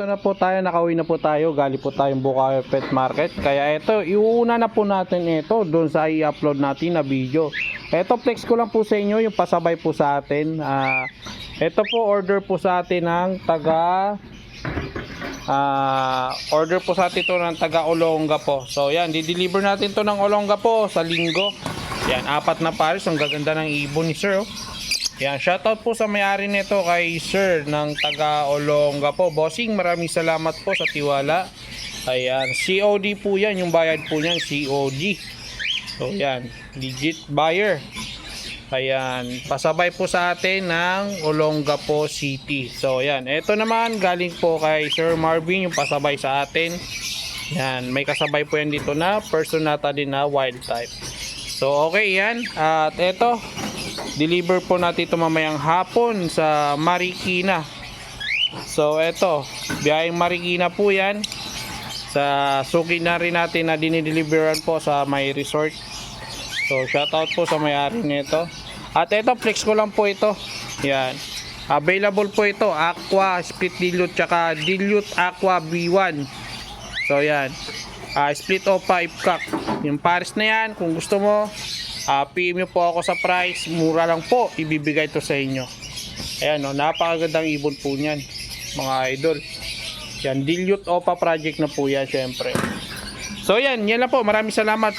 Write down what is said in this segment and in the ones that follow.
Ito na po tayo, nakauwi na po tayo, galing po tayong Bukawi Pet Market. Kaya ito, iuuna na po natin ito doon sa i-upload natin na video. Ito, flex ko lang po sa inyo yung pasabay po sa atin. Ito po, order po sa atin ng order po sa atin ito ng taga Olonga po. So yan, di-deliver natin to ng Olonga po sa linggo. Yan, 4 na pares, ang gaganda ng ibon ni sir. Yan, shoutout po sa may-ari nito kay sir ng taga Olonga po. Bossing, maraming salamat po sa tiwala. Ayan, COD po yan, yung bayad po niyan, COD. So yan, legit buyer. Ayan, pasabay po sa atin ng Olongapo City. So yan, ito naman galing po kay Sir Marvin, yung pasabay sa atin. Yan, may kasabay po yan dito na personata din na wild type. So okay yan, at ito deliver po natin ito mamayang hapon sa Marikina. So ito, biyaheng Marikina po yan. Sa suki na rin natin na dinideliveran po sa may resort. So shoutout po sa may-ari nito. At ito, flex ko lang po ito. Yan, available po ito, Aqua Split Dilute tsaka Dilute Aqua B1. So yan, split OPA Ipcac. Yung pares na yan, kung gusto mo, PM nyo po ako sa price, mura lang po ibibigay ito sa inyo. Ayan, no, napakagandang ibon po niyan mga idol. Yan, Dilute OPA project na po yan syempre. So yan, yan lang po, maraming salamat.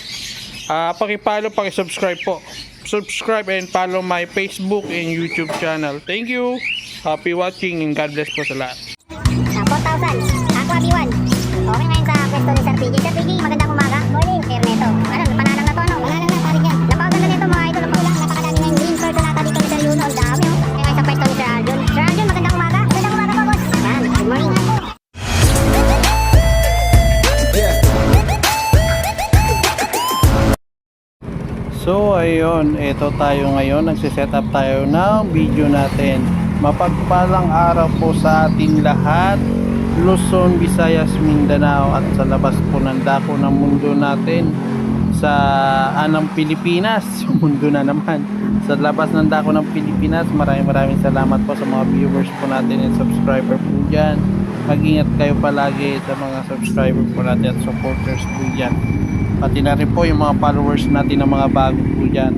Paki-follow, paki-subscribe po. Subscribe and follow my Facebook and YouTube channel. Thank you, happy watching, and God bless po sa lahat. 4,000 Aqua B1. Okay, ngayon sa pwesto ni Sir PG. Sir PG, magandang umaga. Morning. Ernesto. Ano, panalang na to, ano? Panalang na, parin yan. Napakaganda nito mga idol. Napakadami na yung green personata dito ni Sir Yuno. Ang dami, oh. Ngayon sa pwesto ni Sir Arjun. Sir Arjun, magandang umaga. Magandang umaga po, boss. Yan, good morning. So ayun, ito tayo ngayon, nagsiset up tayo ng video natin. Mapagpalang araw po sa ating lahat, Luzon, Visayas, Mindanao at sa labas po ng dako ng mundo natin, sa anang Pilipinas, mundo na naman, sa labas ng dako ng Pilipinas. Maraming salamat po sa mga viewers po natin and subscriber po dyan. Mag-ingat kayo palagi sa mga subscriber po natin at supporters po dyan. Pati na rin po yung mga followers natin ng mga bago po dyan.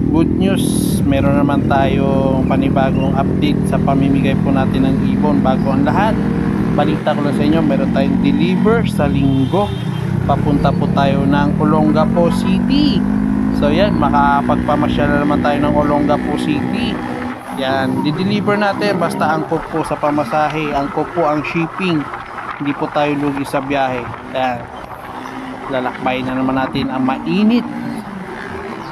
Good news, meron naman tayong panibagong update sa pamimigay po natin ng ibon. Bago ang lahat, balita ko lang sa inyo, meron tayong deliver sa linggo. Papunta po tayo ng Olongapo City. So yan, makapagpamasyal na naman tayo ng Olongapo City. Yan, di-deliver natin basta angkop po sa pamasahe, angkop po ang shipping. Hindi po tayo lugi sa biyahe. Yan, lalakbay na naman natin ang mainit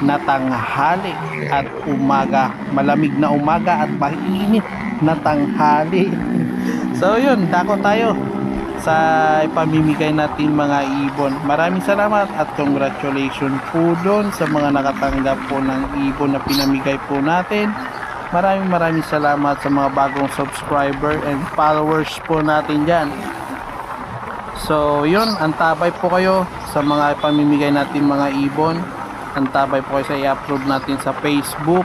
na tanghali at umaga, malamig na umaga at mainit na tanghali. So yun, dako tayo sa ipamimigay natin mga ibon. Maraming salamat at congratulations po doon sa mga nakatanggap po ng ibon na pinamigay po natin. Maraming salamat sa mga bagong subscriber and followers po natin dyan. So yun, antabay po kayo sa mga pamimigay natin mga ibon. Antabay po kayo sa i-upload natin sa Facebook.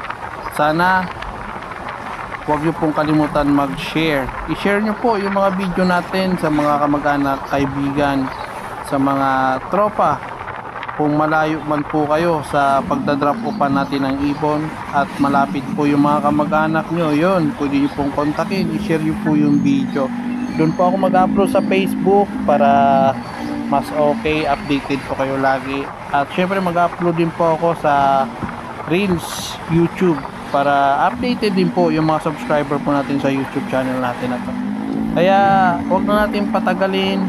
Sana huwag nyo pong kalimutan mag-share. I-share nyo po yung mga video natin sa mga kamag-anak, kaibigan, sa mga tropa. Kung malayo man po kayo sa pagdadrop upan natin ng ibon at malapit po yung mga kamag-anak nyo, yun, pwede nyo pong kontakin. I-share nyo po yung video. Doon po ako mag-upload sa Facebook para mas okay, updated po kayo lagi. At syempre mag-upload din po ako sa Reels, YouTube, para updated din po yung mga subscriber po natin sa YouTube channel natin na to. Kaya huwag na natin patagalin,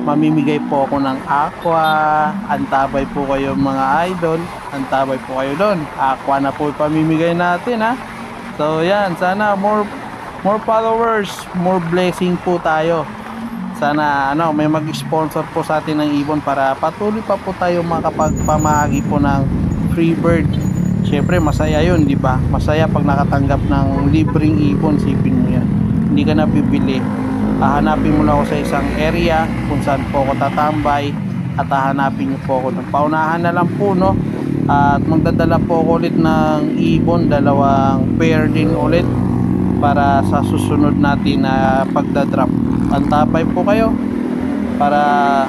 mamimigay po ako ng Aqua. Antabay po kayo mga idol, antabay po kayo doon. Aqua na po pamimigay natin, ha. So yan, sana more followers, more blessing po tayo. Sana may mag-sponsor po sa atin ng ibon para patuloy pa po tayo makapagpamahagi po ng free bird. Syempre masaya yun, di ba? Masaya pag nakatanggap ng libreng ibon. Sipin mo yan, hindi ka na bibili. Hahanapin mo lang ako sa isang area kung saan po ako tatambay at hahanapin niyo po ako. Paunahan na lang po, no? At magdadala po ako ulit ng ibon, 2 pair din ulit para sa susunod natin na pagdadrop. Antabay po kayo para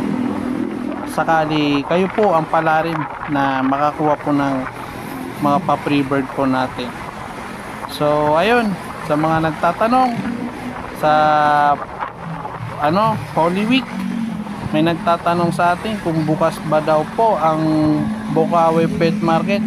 sakali kayo po ang palarin na makakuha po ng mga pa-pre-bird po natin. So ayun, sa mga nagtatanong sa Holy Week, may nagtatanong sa atin kung bukas ba daw po ang Bukawi Pet Market.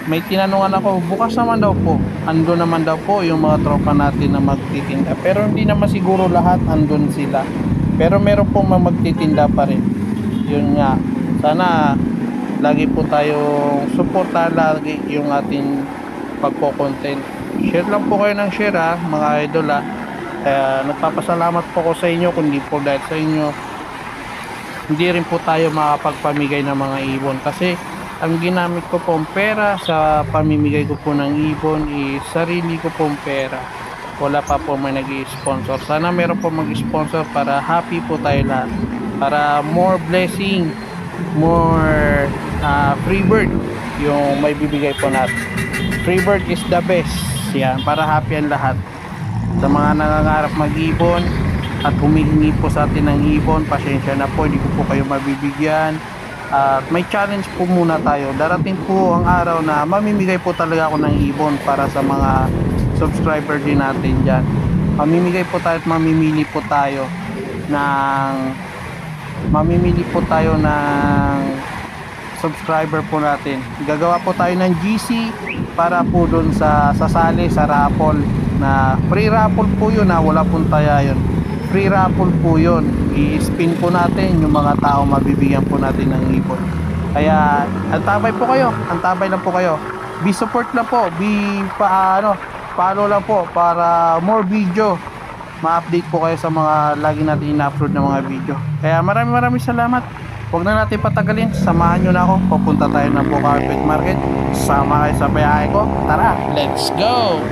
May tinanungan ako, bukas naman daw po, andun naman daw po yung mga tropa natin na magtitinda, pero hindi naman siguro lahat andun sila, pero meron pong magtitinda pa rin. Yun nga, sana lagi po tayong suporta, lagi yung ating pagko-content. Share lang po kayo ng share ha, mga idol ha. Nagpapasalamat po ko sa inyo, kundi po dahil sa inyo hindi rin po tayo makapagpamigay ng mga ibon, kasi ang ginamit ko pong pera sa pamimigay ko po ng ibon is sarili ko pong pera. Wala pa po may nag-i-sponsor. Sana meron po mag-sponsor para happy po tayo lahat, para more blessing, more free bird yung may bibigay po natin. Free bird is the best. Yan, para happy ang lahat. Sa mga nangangarap mag-ibon at humihingi po sa atin ng ibon, pasensya na po, hindi ko po kayo mabibigyan. At may challenge po muna tayo. Darating po ang araw na mamimigay po talaga ako ng ibon para sa mga subscriber din natin dyan. Mamimigay po tayo at mamimili po tayo ng subscriber po natin. Gagawa po tayo ng GC para po dun sa sasali sa raffle, na free raffle po yun, wala pong taya yun. Free raffle po yun. I-spin po natin yung mga tao, mabibigyan po natin ng ibon. Kaya antabay po kayo, antabay lang po kayo. Be support lang po, follow lang po para more video, ma-update po kayo sa mga lagi natin ina-upload na mga video. Kaya maraming salamat. Huwag na natin patagalin, samahan nyo na ako. Pupunta tayo ng Bukawi Pet Market. Sama kayo sa biyahe ko. Tara, let's go!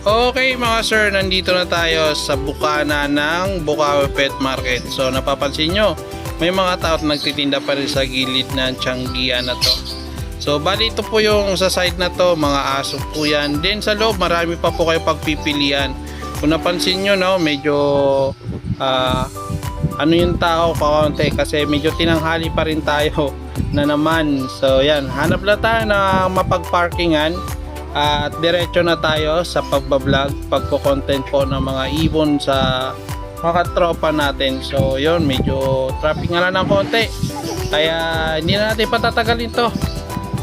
Okay mga sir, nandito na tayo sa bukana ng Bukawi Pet Market. So napapansin nyo, may mga tao nagtitinda pa rin sa gilid ng tiyanggian na to. So bali ito po yung sa side na to, mga aso po yan. Then sa loob marami pa po kayo pagpipilian. Kung napansin nyo, no, medyo yung tao kakaunti kasi medyo tinanghali pa rin tayo na naman. So yan, hanap na tayo na mapagparkingan at diretso na tayo sa pagbablog, pagko-content po ng mga ibon sa mga tropa natin. So yun, medyo traffic nga lang ng konti, kaya hindi na natin patatagalin to.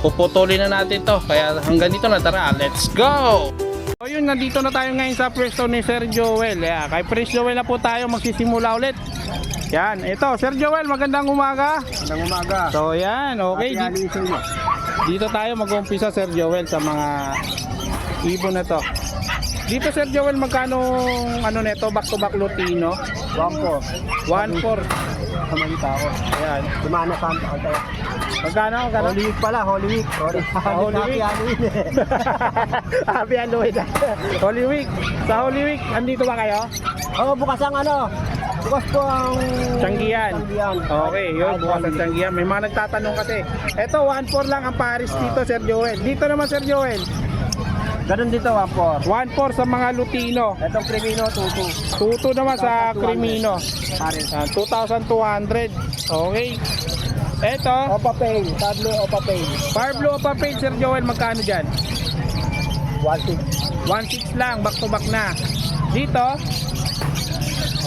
puputulin na natin to. Kaya hanggang dito na, tara, let's go! So yun, nandito na tayo ngayon sa pwesto ni Sir Joel. Yeah, kay Prince Joel na po tayo magsisimula ulit. Yan, ito, Sir Joel, magandang umaga. Magandang umaga. So yan, okay. Dito tayo mag-umpisa, Sir Joel, sa mga ibon na to. Dito, Sir Joel, magkano ano neto, back to back Lutino? 1-4. 1-4. Kamalita ako. Ayan. Dumana Santa ka tayo. Magkano? Holy Week pala, Holy Week. Sorry. Holy Week. Happy Halloween. Holy Week. Sa Holy Week, andito ba kayo? Oo, bukas ang ano. Bukas po ang... Tianggian. Tianggian. Okay, yun, bukas ang Tianggian. May mga nagtatanong kasi. Ito, 1-4 lang ang Paris dito, Sir Joel. Dito naman, Sir Joel. Ganun dito, 1-4. 1-4 sa mga Lutino. Itong Crimino, 2-2. 2-2 naman sa 2,200. Crimino. Paris. 2,200. Okay. Ito, Opa Pain. Pablo Opa Pain. Parblo o Papel, Sir Joel, magkano dyan? 1-6. 1-6 lang, back to back na. Dito,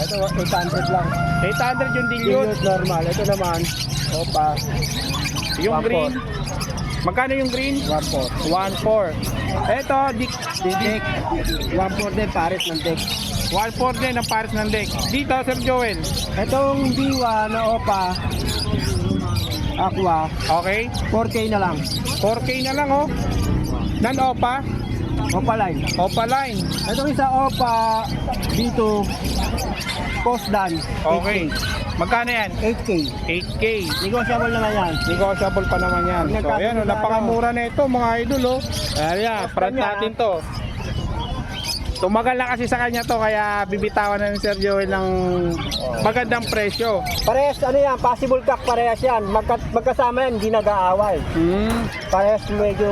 Ito, 800 lang. 800 yung dilute. Dilute normal. Ito naman, Opa. Yung 1-4. green, magkano yung green? 1-4. 1-4. Ito, dik, Dick. 1-4 din, Paris ng Dick. 1-4 din ang pares ng deck. Dito, Sir Joel. Itong Diwa na Opa, Aqua, Okay, 4K na lang. 4K na lang oh. Non-OPA, Opa line. OPA line. Itong isa Opa, dito, Post Dan. Okay. Magkano yan? 8K. 8K. Negotiable naman yan. Negotiable pa naman yan. So, ayan, oh, napakamura na ito mga idol, oh. Ayan, front natin to. Tumagal na kasi sa kanya to, kaya bibitawan na ni Sir Joel ng magandang presyo. Parehas, ano yan, possible cock parehas yan. Magkasama yan, hindi nag-aaway. Parehas medyo,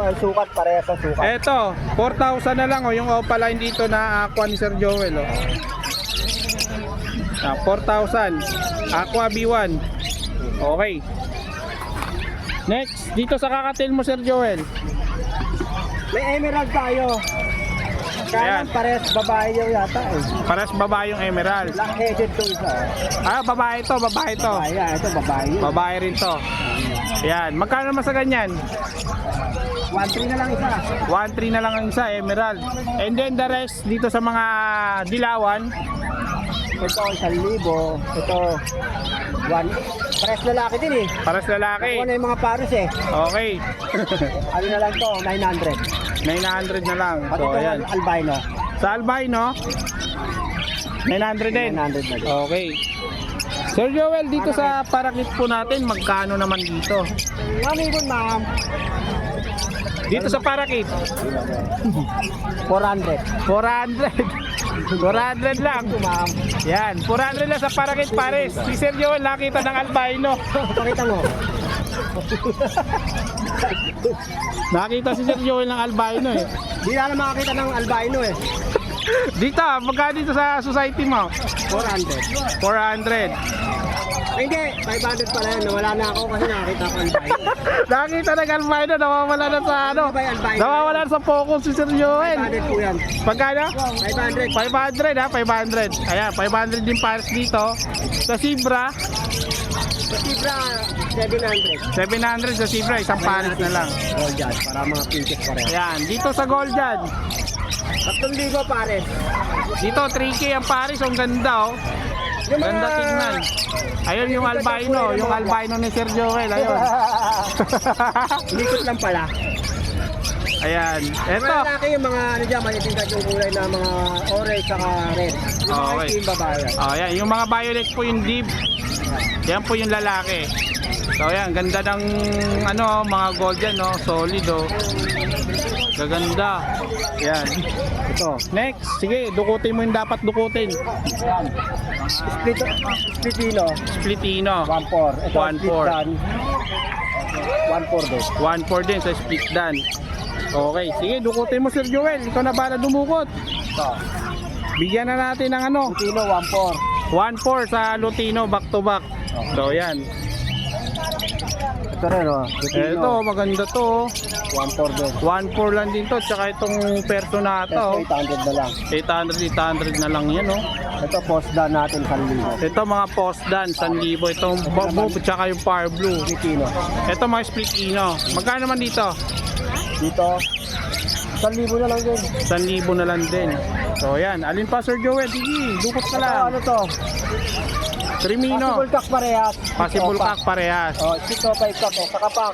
ang sukat, parehas ang sukat. Eto, 4,000 na lang, oh, yung OPA line dito na aqua ni Sir Joel, oh. 4,000. Aqua B1. Okay. Next, dito sa kakatil mo, Sir Joel. May emerald tayo. Ayan. Kanan parehas babae yun yata eh. Paras babae yung emerald. Black-headed to isa. Ah, babae to, babae to. Ayan, ito babae yun. Babae rin to. Ayan, magkano naman sa ganyan? 1-3 na lang isa. 1,300 na lang ang isa, emerald. And then the rest, dito sa mga dilawan, Ito, 1,000. Ito, 1. Parehas lalaki din eh. paras lalaki. Ako na yung mga pares eh. Okay. Ano na lang to, 900. 900 na lang. Pati So, ito ayan. albino. Sa albino, 900 din. 900 na din. Okay. Sir Joel, dito sa parakit po natin, magkano naman dito? Mami ko ma'am. Dito sa parakit, 400. 400. 400 lang. Ito ma'am. Yan, 400 lang sa parakit pares. Si Sir Joel nakita ng albino. Pakita mo. Nakita si Sir Joel ng albino eh. Di na makakita ng albino eh. Dito, magkano dito sa society mo? 400. 400. Hindi, 500 pala yan. Nawala na ako kasi nakakita ko albino. Nakita ng albino, nawawala na sa ano. Ano ba yung albino? Nawawala na sa focus si Sir Joel. 500 po yan. Pagkano? 500. 500 ha, 500. Ayan, 500 din pares dito. Sa Zebra, Sa Tibra, 700. 700 sa Zebra, isang pares na lang. Oh, dyan. Para mga pinches pa rin. Ayan, dito sa Gold dyan. 3,000 pares. Dito 3K ang pares, ang ganda oh. Yung mga... Ganda tingnan. Ayun yung albino, yung albino ni Sir Joel, ayun. Likot lang pala. Ayan, eto. Mga lalaki yung mga ano dyan, manitingkad yung kulay na mga orange saka red. Yung mga Okay. team babae. Oh, ayan, yung mga violet po yung deep. Yan po yung lalaki. So ayan, ganda ng ano, mga gold yan, no? Solid oh. Gaganda. Yan. Ito. Next, sige, dukutin mo yung dapat dukutin. Splitino, Splitino. 1-4. Ito, 1-4. split dan. 1-4 din. 1-4 din sa split dan. Okay, sige, dukutin mo Sir Joel. Ikaw na bala dumukot. Ito, Bigyan na natin ng ano, Splitino, 1-4. 1-4 sa Lutino back to back. So yan. Ito rin, oh. Ito, maganda to. 1.4 din. 1.4 lang din to. Tsaka itong perso na to. Ito 800 na lang. 800 na lang yan, oh. Ito post-dan natin 1,000. Ito mga post-dan, 1,000. Itong bobo, tsaka yung Power Blue. Pilipino. Ito mga split ino. Magkano naman dito? Dito, 1,000 na lang din. 1,000 na lang din. So, yan. Alin pa, Sir Joel? Sige, dukot ka lang. Ano to? Trimino. Possible cock parehas. Possible cock parehas. Oh, split o 5 cock. Oh, sakapak.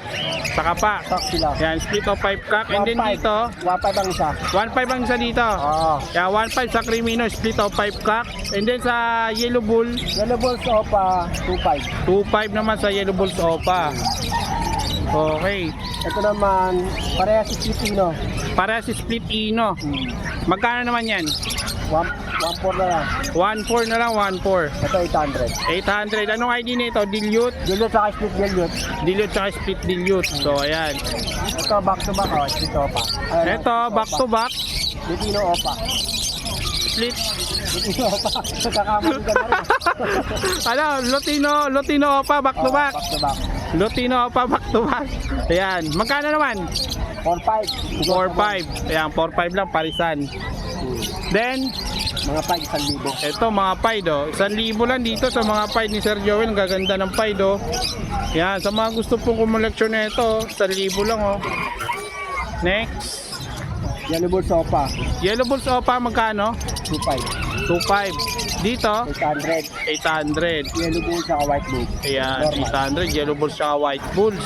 Saka pa. Cock sila. Yan, split of 5 cock. And then 1.5. dito, 1.5 ang isa. 1.5 ang isa dito. Oo. Yan, 1.5 sa Crimino, split of 5 cock. And then sa Yellow Bull, Yellow Bulls Opa, 2.5. 2.5 naman sa Yellow Bulls Opa. Okay. Ito naman, parehas si Pilipino. Para si split ino. Magkano naman yan? 1.4 na lang. 1.4 na lang, 1.4. Ito 800. 800. Anong ID nito? Dilute? Dilute saka split dilute. Dilute tsaka split dilute. So, ayan. Ito back to back, oh, split Opa. Ayan, Ito, back to back. Pilipino Opa. Split. Pilipino Opa. Kakamali ka na rin. Ano, Lutino Opa, back to Oh, back. back to back. Lutino Opa, back to back. Ayan. Magkano naman? 4.5. 4.5. Ayan, 4.5 lang, parisan. Then, Mga 5, 1,000. ito mga Pied, oh. 1,000 lang dito sa mga Pied ni Sir Joel. Ang gaganda ng Pied, oh. Yan, sa mga gusto pong kumuleksyon na ito, 1,000 lang, oh. Next. Yellow Bulls Opa, Yellow Bulls Opa, magkano? 2.5. 2.5. Dito, 800. 800. Yellow Bulls saka White Bulls. Ayan, Normal. 800. Yellow Bulls tsaka White Bulls.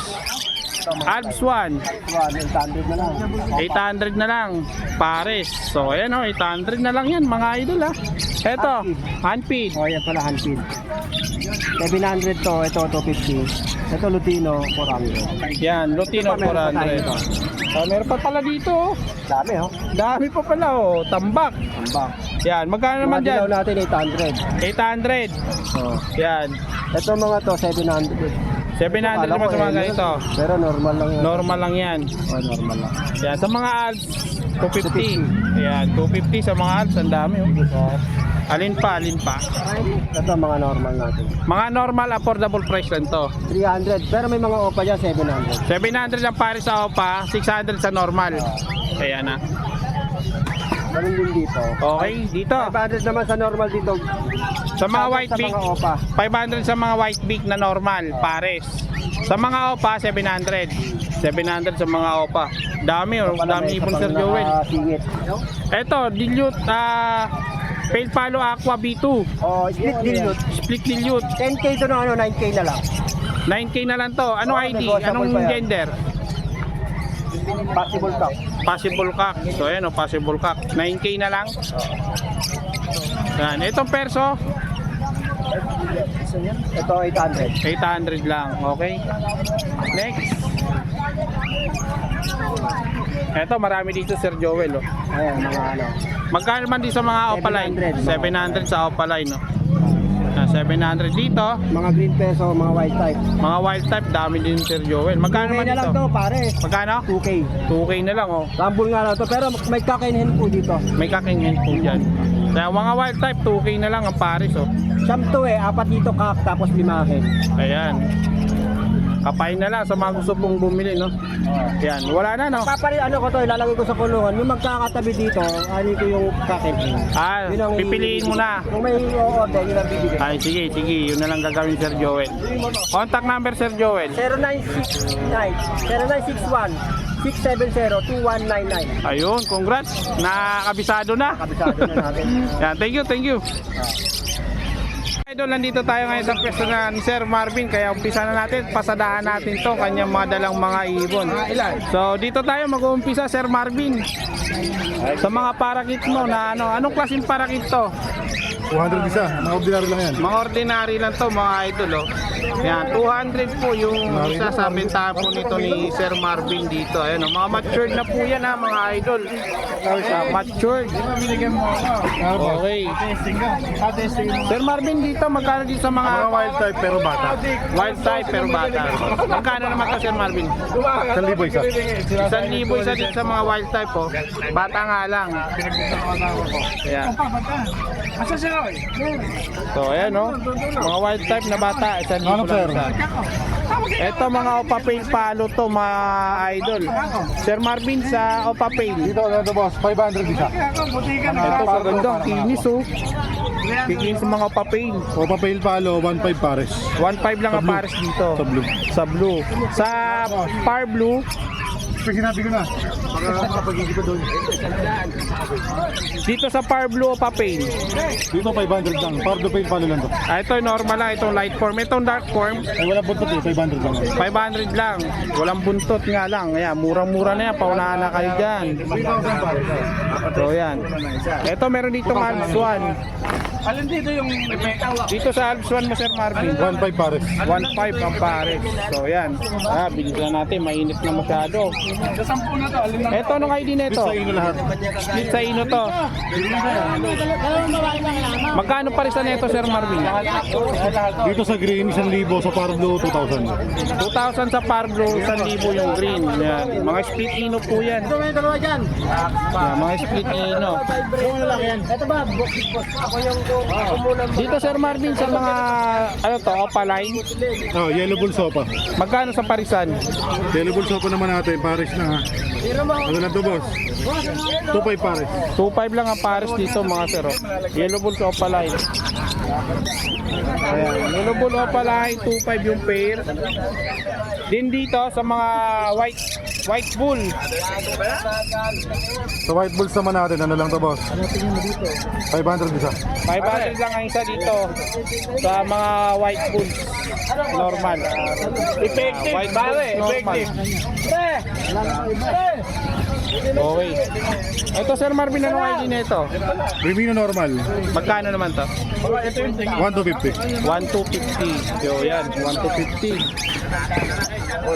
Ito, mga Alps 1. 800 na lang. Opa. 800 na lang. Pares. So, ayan, oh. 800 na lang yan, mga idol, ah. Eto, handpid. Oh, yan pala handpin. 700 to, ito 250. Ito Lutino, 400. Yan, Lutino Ito pa, meron pa tayo 400. dito. Meron pa pala dito, oh. Dami, oh. Dami pa pala, oh. Tambak. Tambak. Yan, magkano naman Mga dilaw dyan? natin 800. 800. Oh. Yan. Ito mga to 700. 700 Akala naman ko, sa mga eh, ganito. Pero normal lang yan. Normal lang yan. Oh, normal lang. Yan, sa mga ads, 250. Yan, 250 sa mga ads. Ang dami, oh. Alin pa, alin pa. Ito mga normal natin. Mga normal, affordable price lang to. 300. Pero may mga opa dyan 700. 700 ang pares sa OPA, 600 sa normal. Ayan na. Ganun din dito. Okay, dito. 500 naman sa normal dito. Sa mga white Sa beak, mga opa. 500 sa mga white beak na normal, pares. Sa mga OPA, 700. 700 sa mga OPA. Dami, oh. Dami ipon, Sir Joel. Singit. Eto, dilute, Pale Palo Aqua B2. Oh, split dilute. Split dilute. 10k to na ano, 9k na lang. 9K na lang to. Anong Oh, ID? negotiable Anong pa yan. gender? Possible cock. Possible cock. So ayan o, possible cock. 9K na lang. Yan. Itong perso, Ito 800. 800 lang. Okay. Next. Eto, marami dito, Sir Joel. Oh. Ayan, mga ano. Magkano man din sa mga opaline? 700. 700 sa opaline. No? 700 dito. Mga green peso, mga white type. Mga wild type, dami din, Sir Joel. Magkano 2K man na lang dito? to, pare. Magkano? 2K. 2K na lang, oh. Rumble nga lang to, pero may kakainin po dito. May kakingin po dyan. Kaya mga wild type, 2K na lang ang pares, oh. Siyam to eh, 4 dito kak, tapos 5 akin. Ayan. Kapain na lang sa mga gusto pong bumili, no? Yan, wala na, no? Papari ano ko to, ilalagay ko sa kulungan. Yung magkakatabi dito, ani ko yung kakainin. Ah, Yun ang pipiliin mo na. Kung may order, yun ang bibigay. Ay, sige, sige. Yun na lang gagawin, Sir Joel. Contact number, Sir Joel. 0969 670 2199. Ayun, congrats. Nakakabisado na. Kabisado na natin. Yan, thank you, thank you. Idol, nandito tayo ngayon sa pwesto na ni Sir Marvin, kaya umpisa na natin, pasadahan natin to kanyang mga dalang mga ibon. So dito tayo mag-uumpisa, Sir Marvin. Sa mga parakit mo na ano, anong klaseng parakit to? 200 isa, mga ordinary lang yan. Mga ordinary lang to, mga idol, oh. Yan, 200 po yung isa sa bentahan po nito ni Sir Marvin dito. Ayan, oh. Mga matured na po yan, ha, mga idol. Matured. Okay. Sir Marvin, dito magkano dito sa mga Mga wild type pero bata. wild type pero bata? Magkano naman to, Sir Marvin? 1,000 isa. 1,000 isa dito sa mga wild type, oh. Bata nga lang. Ayan. So ayan, oh. Mga wild type na bata, 1,000 Thank you Ano, po sir? lang, Ito mga Opapail palo to mga idol. Sir Marvin sa Opapail. Dito, ano boss? 500 isa. Ito kagandang kinis oh. Kikinis ng mga Opapail. O papail palo, 1.5 pares. 1.5 lang Sa ang blue. pares dito. Sa blue. Sa blue. Sa Par Blue, Sinabi ko na. dito sa Par Blue Opapail. Dito 500 lang. Pardo pail palo lang to. Ito normal lang, itong light form. Itong dark form, Ay, wala buntot eh. 500 lang. 500 lang. Walang buntot nga lang. Ayan, murang-mura na yan. Paunahan na kayo dyan. 3,000 pares. So yan. Ito meron dito ng Alps 1. Dito sa Alps 1 mo Sir Marvin. 1.5 pares. 1.5 ang pares. So yan. Bilisan natin. Mainit na masyado. Ito anong ID nito? Sa inyo lahat. Split sa ino to. Magkano parisan nito Sir Marvin? Dito sa green, 1,000. Sa Pardo, 2,000. 2,000 sa Parblo, 1,000 yung green. Yan. Mga split ino po yan. Yan, mga split ino. Dito Sir Marvin sa mga ano to, opaline. Oh, yellow bull sopa. Magkano sa parisan? Yellow bull sopa naman natin. Pares na ha. Ano lang to boss? 2.5 pares. 2.5 lang ang pares dito mga sir. Oh. Yellow bull sa opaline. Ayan. Yellow bull opaline, 2.5 yung pair. Din dito sa mga white bull. Sa white bulls naman natin, ano lang to boss? 500 isa. 500 lang ang isa dito sa mga white bulls. Normal. Effective, white bulls, normal. Okay. Ito Sir Marvin, anong ID nito? Remino normal. Magkano naman to? 1,250. 1,250. So yan, 1,250.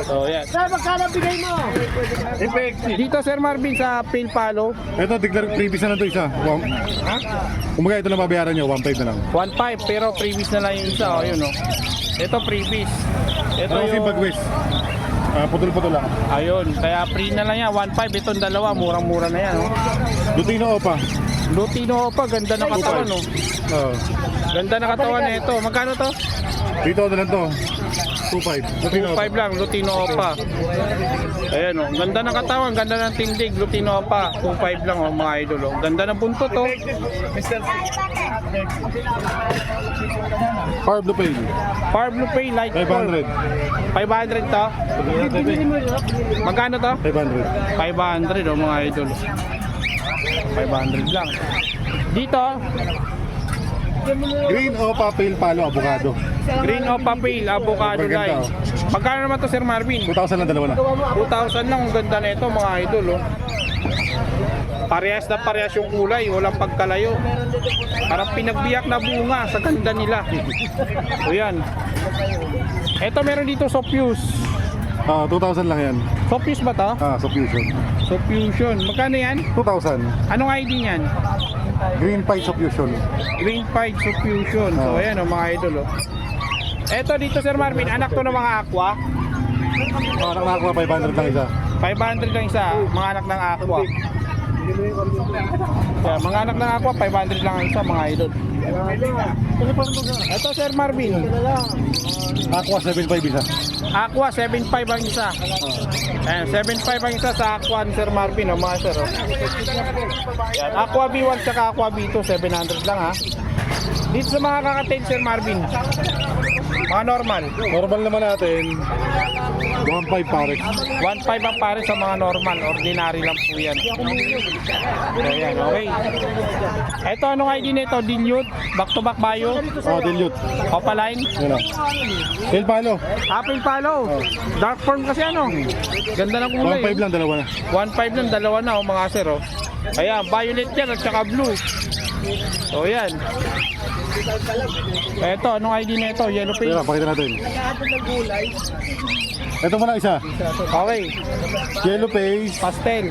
So yan. Dito Sir Marvin sa Pale Palo, Ito, declare previous na lang to isa. Kumaga ito lang babayaran nyo, 1.5 na lang. 1.5 pero previous na lang yung isa. O yun o. Ito previous. Ito Ano yung pag-west? Putol-putol lang. Ayun, kaya free na lang yan. 1.5 itong dalawa, murang-mura na yan. Oh. Lutino Opa. Lutino pa, ganda ng katawan. Oh. Oh. Ganda ng katawan na ito. Magkano to? Dito ano lang to? 2.5. Lutino 2.5 lang, Lutino pa. Ayan oh, ganda ng katawan, ganda ng tindig, Lutino pa. 2.5 lang oh, mga idol. Oh. Ganda ng buntot oh. Par Blue Pail. Par Blue Pay, light 500. 500 to? Magkano to? 500. 500 oh mga idol. 500 lang. Dito, Green Opa Pail Palo Avocado. Green o Papel, Avocado Maganda, Line. Magkano naman to Sir Marvin? 2,000 lang dalawa na. 2,000 lang, ang ganda na ito mga idol oh. Parehas na parehas yung kulay, walang pagkalayo. Parang pinagbiyak na bunga sa ganda nila. O yan. Ito meron dito Sopius. 2,000 lang yan. Sopius ba to? Sa Fusion. Sofusion. Magkano yan? 2,000. Anong ID niyan? Green Pie sa Fusion. Green Pied Sofusion. So ayan oh, mga idol oh. Ito dito Sir Marvin, anak to ng mga aqua. Anak na ako 500 lang isa. 500 lang isa, mga anak ng aqua. Yeah, mga anak ng aqua, 500 lang ang isa mga idol. Ito Sir Marvin, Aqua 7.5 isa. aqua 7.5 ang isa. Ayan, 7.5 ang isa sa aqua ni Sir Marvin oh, mga sir oh. Yan, aqua B1 saka aqua B2, 700 lang ha. Dito sa mga kakatain Sir Marvin, mga normal, Normal naman natin. 1.5 pares. 1.5 ang pare sa mga normal, ordinary lang po yan. Ayan, okay. Ito anong ID nito? Dilute, back to back bio, Dilute. Opaline, Yan o. Pail Palo. Apple Palo, dark form kasi ano. Ganda ng kulay. 1.5 lang dalawa na. 1.5 lang, dalawa na oh, mga sir oh. Ayan, violet yan at saka blue. So yan. Ito, anong ID na ito? Yellow Yan, face. pakita natin. Ito muna isa. Okay, Yellow face. pastel.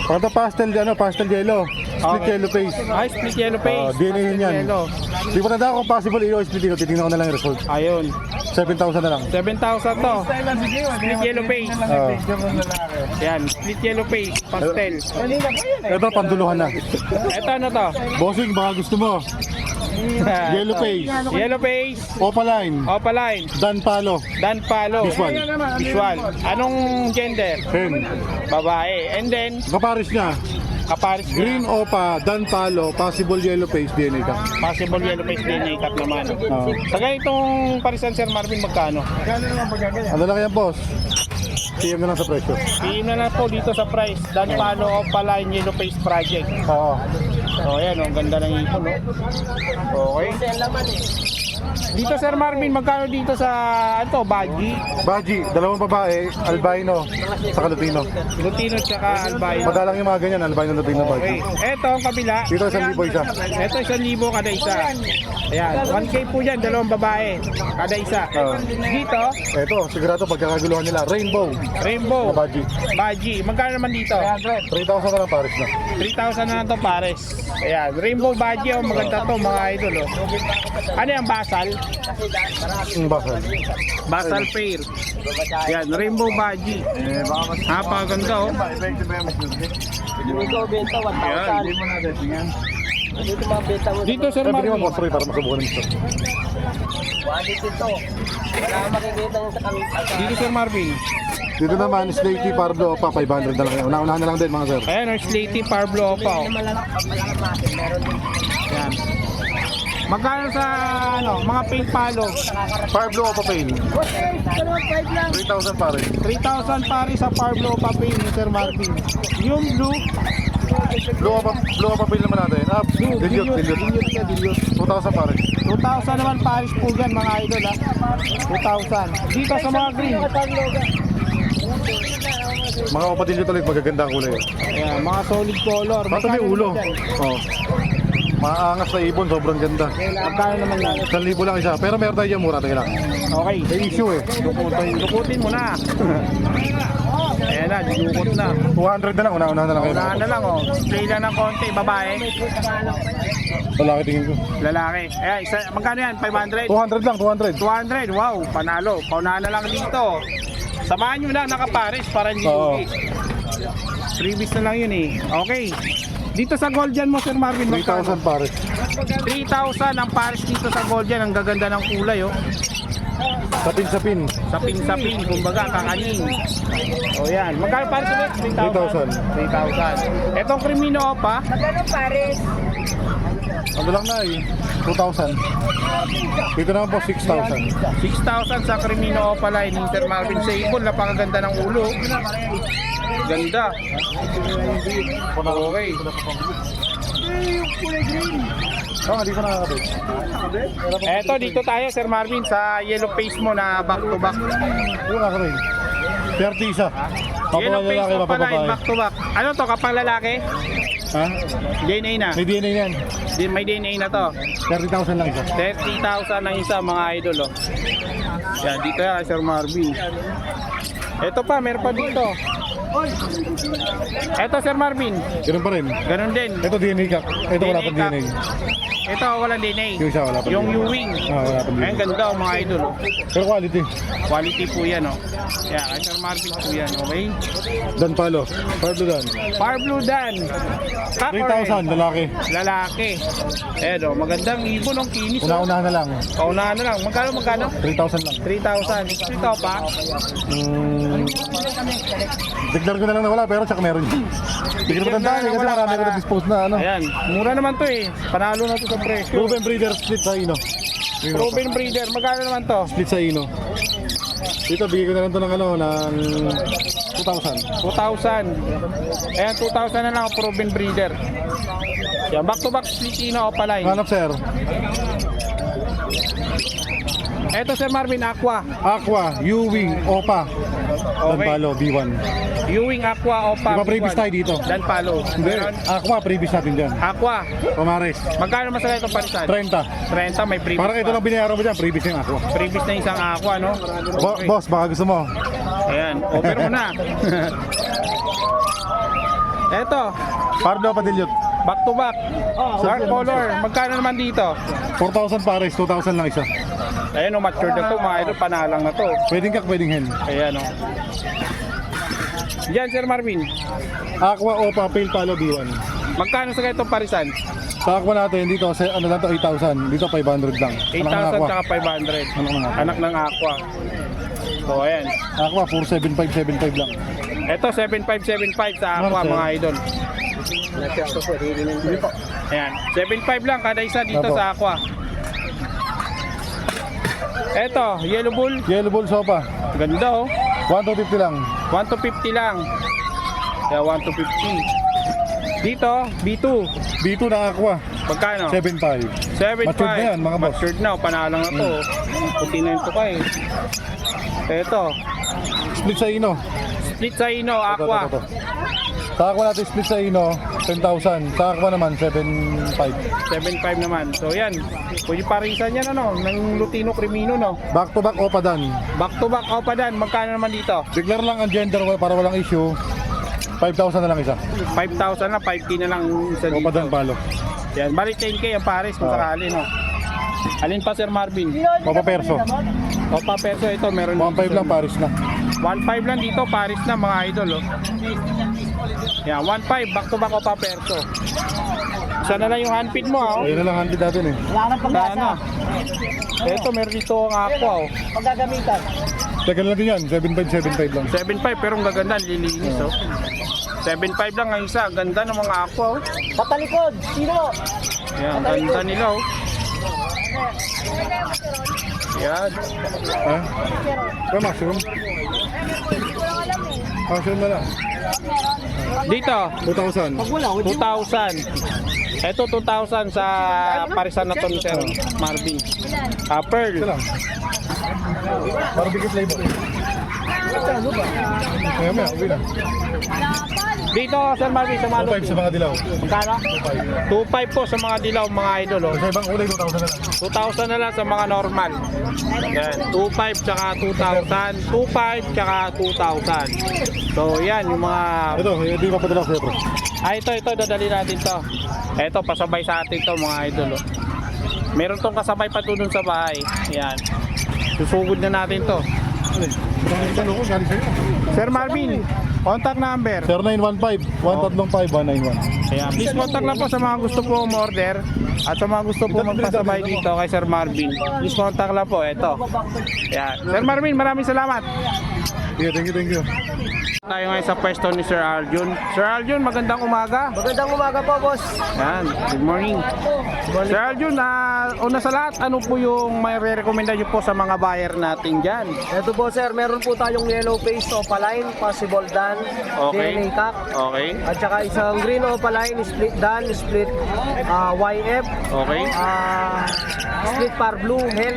Pagka pastel, pastel yellow. Split Okay. yellow face. Ay, split yellow face. DNA yun yan. Yellow. Di ko tanda kung possible i-split ko. Titingnan ko na lang yung result. Ayun. 7,000 na lang. 7,000 to. Split yellow face. Yan, split yellow face, pastel. Ito, panduluhan na. Ito ano to? Bossing, baka gusto mo. Yellow face. Yellow face. Opaline. Opaline. Dan Palo. Dan Palo. Visual. Visual. Anong gender? Hen. Babae. And then, Kaparis niya. kaparis niya. Green Opa, Dan Palo, possible yellow face, DNA ka. Possible yellow face DNA cut naman. Oo. Sa ganitong parisan, Sir Marvin, magkano? Ano lang yan, boss? PM na lang sa presyo. PM na lang po dito sa price. Dan Palo Opaline Yellow Face Project. Oo. So ayan, ang ganda ng ipon, no? Okay. Dito, Sir Marvin, magkano dito sa, ano, Baji? Baji, dalawang babae, albino, saka Lutino. Lutino tsaka Albino. Madalang yung mga ganyan, albino, Lutino, Okay. Baji. Eto, ang kabila. Dito, 1,000 isa. Ito, 1,000 kada isa. Ayan, 1K po yan, dalawang babae. Kada isa. Oo. Dito, Ito, sigurado pagkakaguluhan nila, Rainbow, Rainbow. na Baji. Baji. Magkano naman dito? 3,000 na lang pares na. 3,000 na lang to pares. Ayan, Rainbow Baji, oh, maganda to mga idol, oh. Ano yung basal? Bakal. Basal Fair. Ayan, Rainbow Baji. Napakaganda, oh. Ayan. Dito, Sir Sabi mo, Marvin. boss, para masubukan ng ito. Dito, Sir Marvin. Dito naman, Slaty, Pardo, Opa, 500 na lang. Una-unahan na lang din, mga sir. Ayan, ang Slaty Parblo pa, oh. Ayan. Magkano sa, ano, mga pink palo? Parblo, Opa, Pain. 3,000 pares. 3,000 pare sa Parblo pa pink ni Sir Marvin. Yung blue, Blue Opa Pain naman natin. Dilute. Dilute. 2,000 pares. 2,000 naman pares po dyan, mga idol, ha. 2,000. Dito sa mga green. Mga Opa Dilute ulit, magaganda ang kulay. Ayan, mga solid color. Bato may Magkano ulo. naman dyan? Oh. Maangas na ibon, sobrang ganda. Magkano naman yan? 1,000 lang isa. Pero meron tayo dyan mura, tayo lang. Okay. May issue eh. Lukutin mo na. Ayan na, dilukot na. 200 na lang, una-unahan na lang kayo. Unahan na lang, oh. Play lang ng konti, babae. Lalaki tingin ko. Lalaki. Ayan, isa, magkano yan? 500? 200 lang, 200. 200, wow, panalo. Paunahan na lang dito. Samahan nyo na, nakapares para hindi Oo. uwi. Freebies na lang yun eh. Okay. Dito sa Goldian mo, Sir Marvin, 3,000 pares. 3,000 ang pares dito sa Goldian. Ang gaganda ng kulay, oh. Sapin. Sapin-sapin, kumbaga, kakanin. O yan. Magkano pares ulit? 3,000. 3,000. Etong Crimino pa, Ano lang na eh. 2,000. Dito naman po, 6,000. 6,000 sa Crimino pala ni Sir Marvin sa ibon. Napakaganda ng ulo. Ganda. Okay. Oh, hindi ko nakakabit. Eto, dito tayo, Sir Marvin, sa yellow face mo na back to back. Oo, nakakabit. 30 isa. Yellow face Papalalaki, mo pala, mapapabae. back to back. Ano to, kapang lalaki? Ha? DNA na. May DNA yan. May DNA na to. 30,000 lang isa. 30,000 ang isa, mga idol, oh. Yan, dito yan, Sir Marvin. Ito pa, meron pa dito. Ito, Sir Marvin. Ganun pa rin. Ganun din. Ito DNA ka. Ito wala pang DNA. DNA. Ito, walang DNA. Yung isa wala pang Yung DNA. U-wing. Wala pang Ayun, DNA. ganda, oh, mga idol, oh. Pero quality. Quality po yan, oh. Yan, kay Sir Marvin po yan, okay? Dan Palo. Pablo Dan. Far Blue Dan. Cock or 3,000 lalaki. lalaki. Ayan, oh, magandang ibon, ang kinis, oh. Una-unahan na lang. Paunahan na lang. Magkano? 3,000 lang. 3,000. Ito pa. Declare ko na lang na wala pero tsaka meron. Hindi ko Declare matandaan na lang kasi wala marami ko para- na-dispose na ano. Ayan, mura naman to eh. Panalo na to sa presyo. Proven breeder split sa Ino. Proven breeder, magkano naman to? Split sa Ino. Dito bigay ko na lang to ng ano ng 2,000. 2,000. Ayan, 2,000 na lang ang proven breeder. Yan, back to back split ina o palay. Hanap sir. Eto, Sir Marvin, Aqua. Aqua, U-Wing, Opa. Dan Okay. Palo, B1. Ewing Aqua, Opa. Di ba previous tayo dito? Dan Palo. Hindi. Meron. Aqua, previous natin dyan. Aqua. Pamares. Magkano masala itong parisan? 30. 30, may previous Parang ito pa. lang binayaran mo dyan, previous yung Aqua. Previous na isang Aqua, no? Okay. Boss, baka gusto mo. Ayan, offer mo na. Eto, Pardo Padilyot. back to back. Dark color. Magkano naman dito? 4,000 pares, 2,000 lang isa. Ayan, mature na to. Mga idol, panalang na to. Pwedeng kak, pwedeng hen. Ayan, o. Yan, Sir Marvin. Aqua, Opa, Pale Palo, B1. Magkano sa ganitong parisan? Sa aqua natin dito, ano lang to, 8,000. Dito 500 lang. 8,000 tsaka 500. Anak ng aqua. Anak ng aqua. So ayan. Aqua, puro 7,575 lang. Ito 7,575 sa aqua Marcel. mga idol. Na-check ko po, hindi po. Ayan. 7,500 lang kada isa dito Opo. sa aqua. Ito, yellow bull. Yellow bull sopa, Ganda oh. 1,250 lang. 1,250 lang. Kaya 1,250. Dito, B2. B2 na aqua, Pagkano? 7,500. 7,500. Matured na yan, mga boss. Matured na, panalang na to. Puti na yung tukay. Ito, Split sa ino. split sa ino, aqua. Ito. Sa aqua natin split sa ino, 10,000. Sa aqua naman, 7,500. 7,500 naman. So yan, pwede parisan yan ano, ng Lutino Crimino no. Back to back, Opadan. Back to back, Opadan, magkano naman dito? Declare lang ang gender para walang issue. 5,000 na lang isa. 5,000 na, 5K na lang isa dito. Opadan palo. Yan, balik 10K ang pares kung sakali no. Alin pa Sir Marvin? Papa Perso. Opa peso ito, meron 1,500 lang Paris na. 1,500 lang dito, Paris na mga idol oh. Yan, 1,500 back to back Opa perso. Isa na lang yung handpid mo ah. Oh. Ayun na lang handid natin eh. Wala nang pag-asa. Sana. Ito, meron dito ang aqua oh. Paggagamitan. Teka lang din yan, 7,575 lang. 7,500 pero ang gaganda, lilinis oh. 7,500 lang ang isa, ganda ng mga aqua oh. Patalikod, sino? Yan, ganda nila oh. Yan. Ha? Kaya mushroom? Mushroom na lang. Dito, 2,000. 2,000. Ito 2,000 sa parisan na to ni Sir Marvin. Pearl. Ito lang. Barbecue flavor. Kaya may, uwi na. Dito Sir Marvin sa Malo. 2,500 sa mga dilaw. Magkano? 2,500 po sa mga dilaw mga idol oh. Sa ibang kulay, 2,000 na lang. 2,000 na lang sa mga normal. Yan, 2,500 tsaka 2,000. 2,500 tsaka 2,000. So yan yung mga Ito, hindi pa padala sa Petro. ito dadali natin to. Ito pasabay sa atin to mga idol oh. Meron tong kasabay pa dun sa bahay. Yan. Susugod na natin to. Ano ko, galing sa'yo. Sir Marvin, contact number. 0915-131-591. Kaya please contact lang po sa mga gusto po umorder at sa mga gusto po magpasabay dito kay Sir Marvin. Please contact lang po. Ito. Yan. Sir Marvin, maraming salamat. Yeah, thank you. Tayo ngayon sa pwesto ni Sir Aljun. Sir Aljun, magandang umaga. Magandang umaga po, boss. Yan, good morning. Sir Aljun, una sa lahat, ano po yung may re-recommenda nyo po sa mga buyer natin dyan? Ito po, sir, meron po tayong yellow face opaline, possible dan, Okay. DNA cock. Okay. At saka isang green opaline, split dan, split YF, Okay. split par blue, hen.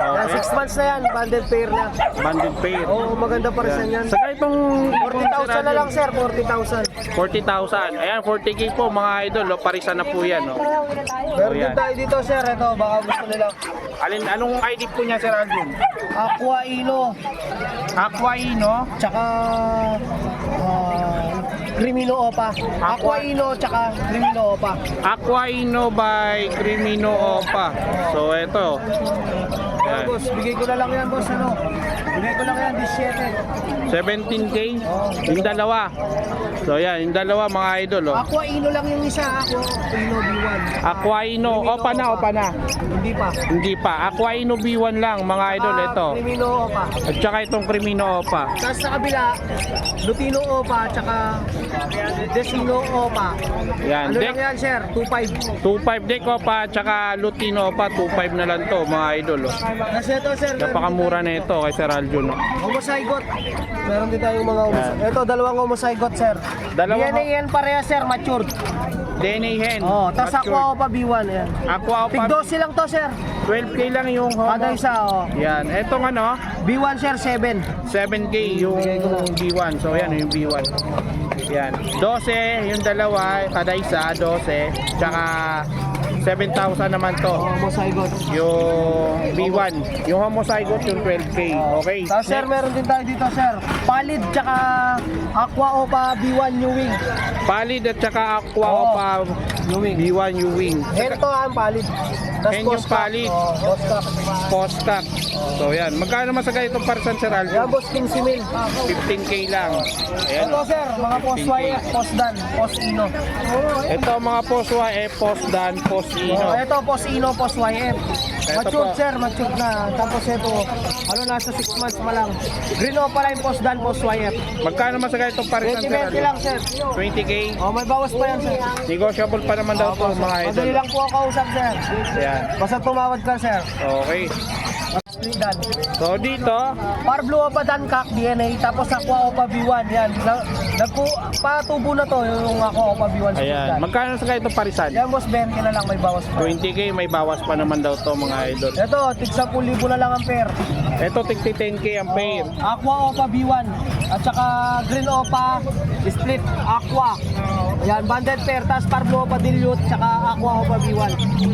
Yan, 6 months na yan, banded pair na. Banded pair. Oo, maganda pa rin yan. Saka itong 40,000 na lang, sir, 40,000. 40,000. Ayan, 40K po mga idol. O, parisa na po yan. O. Meron yan. din tayo dito, sir, ito, baka gusto nila. Anong ID po niya, Sir Aljun? Aqua Ino, Aquaino. tsaka Crimino Opa. Aqua Ino, tsaka Crimino Opa. Aquaino by Crimino Opa. So, ito. Yan. Boss, bigay ko na lang yan, boss, ano? Bigay ko lang yan, 17. 17K. Yung dalawa. So, yan. Yung dalawa, mga idol. O. Aqua Ino lang yung isa, Aqua Ino B1. Aquaino. Opa na. Hindi pa. Hindi pa. Aquaino B1 lang, mga idol. Ito. Crimino Opa. At saka itong Crimino Opa. Tapos sa kabila, Lutino Opa, tsaka Desino Opa. Yan. Ano Deck. lang yan, sir? 2.5. 2.5 deck Opa. At saka Lutino Opa. 2.5 na lang to, mga idol. O. Kasi ito, sir. Napakamura na ito kay Sir Aljun. O. Homozygote. Meron din tayong mga homozygote. Ito, dalawang homozygote, sir. Dalawang DNA yan pareha, sir. Matured. DNA hen. Oh, tapos Matured. Aqua Opa B1. Yan. Aqua Opa. Tig 12 lang to, sir. 12K lang yung Kada homo. isa, oh. Yan. Etong ano, B1, sir, 7. 7K yung B1. So yan yung B1. Yan. 12 yung dalawa, kada isa 12. Tsaka 7,000 naman to. Mosaicot. Yung B1. Yung homozygote, yung 12K. Okay. Tapos sir, meron din tayo dito sir. Palid tsaka Aqua Opa B1 New Wing. Palid at saka aqua Oo. pa Ewing. B1 Ewing. Hento ang palid. Tas Hen yung Posca. palid. Posca. Postcock. So yan. Magkano masagay itong parsan Sir Aljo? Yan boss, 15,000. 15K lang. Ayan. Ito sir, mga post 15K. Y, post dan, post ino. Ito mga post YF, post dan, post ino. Ito post ino, post YF. Ito Matured po. sir, matured na. Tapos ito, nasa 6 months pa lang. Green Opa line, post dan, post YF. Magkano masagay itong parsan Sir 20 Aljo? lang sir. 20K. May bawas pa yan sir. Negotiable pa naman daw to mga idol. Madali lang po ako kausap sir. Yan. Basta tumawad ka sir. Okay. Split dan. So dito, Parblu Opa Dan Kak DNA, tapos Aqua Opa B1 yan. Patubo na to yung Aqua Opa B1 split ayan. dan. Magkano masagay itong parisan? Yan boss, 20 na lang may bawas pa. 20K, may bawas pa naman daw to mga idol. Ito, tig 10,000 na lang ang pair. Ito, tigti 10K ang pair. Aqua Opa B1 at saka Green Opa Split Aqua. Yan, banded pair, tas Parblu Opa Dilute at saka Aqua Opa B1.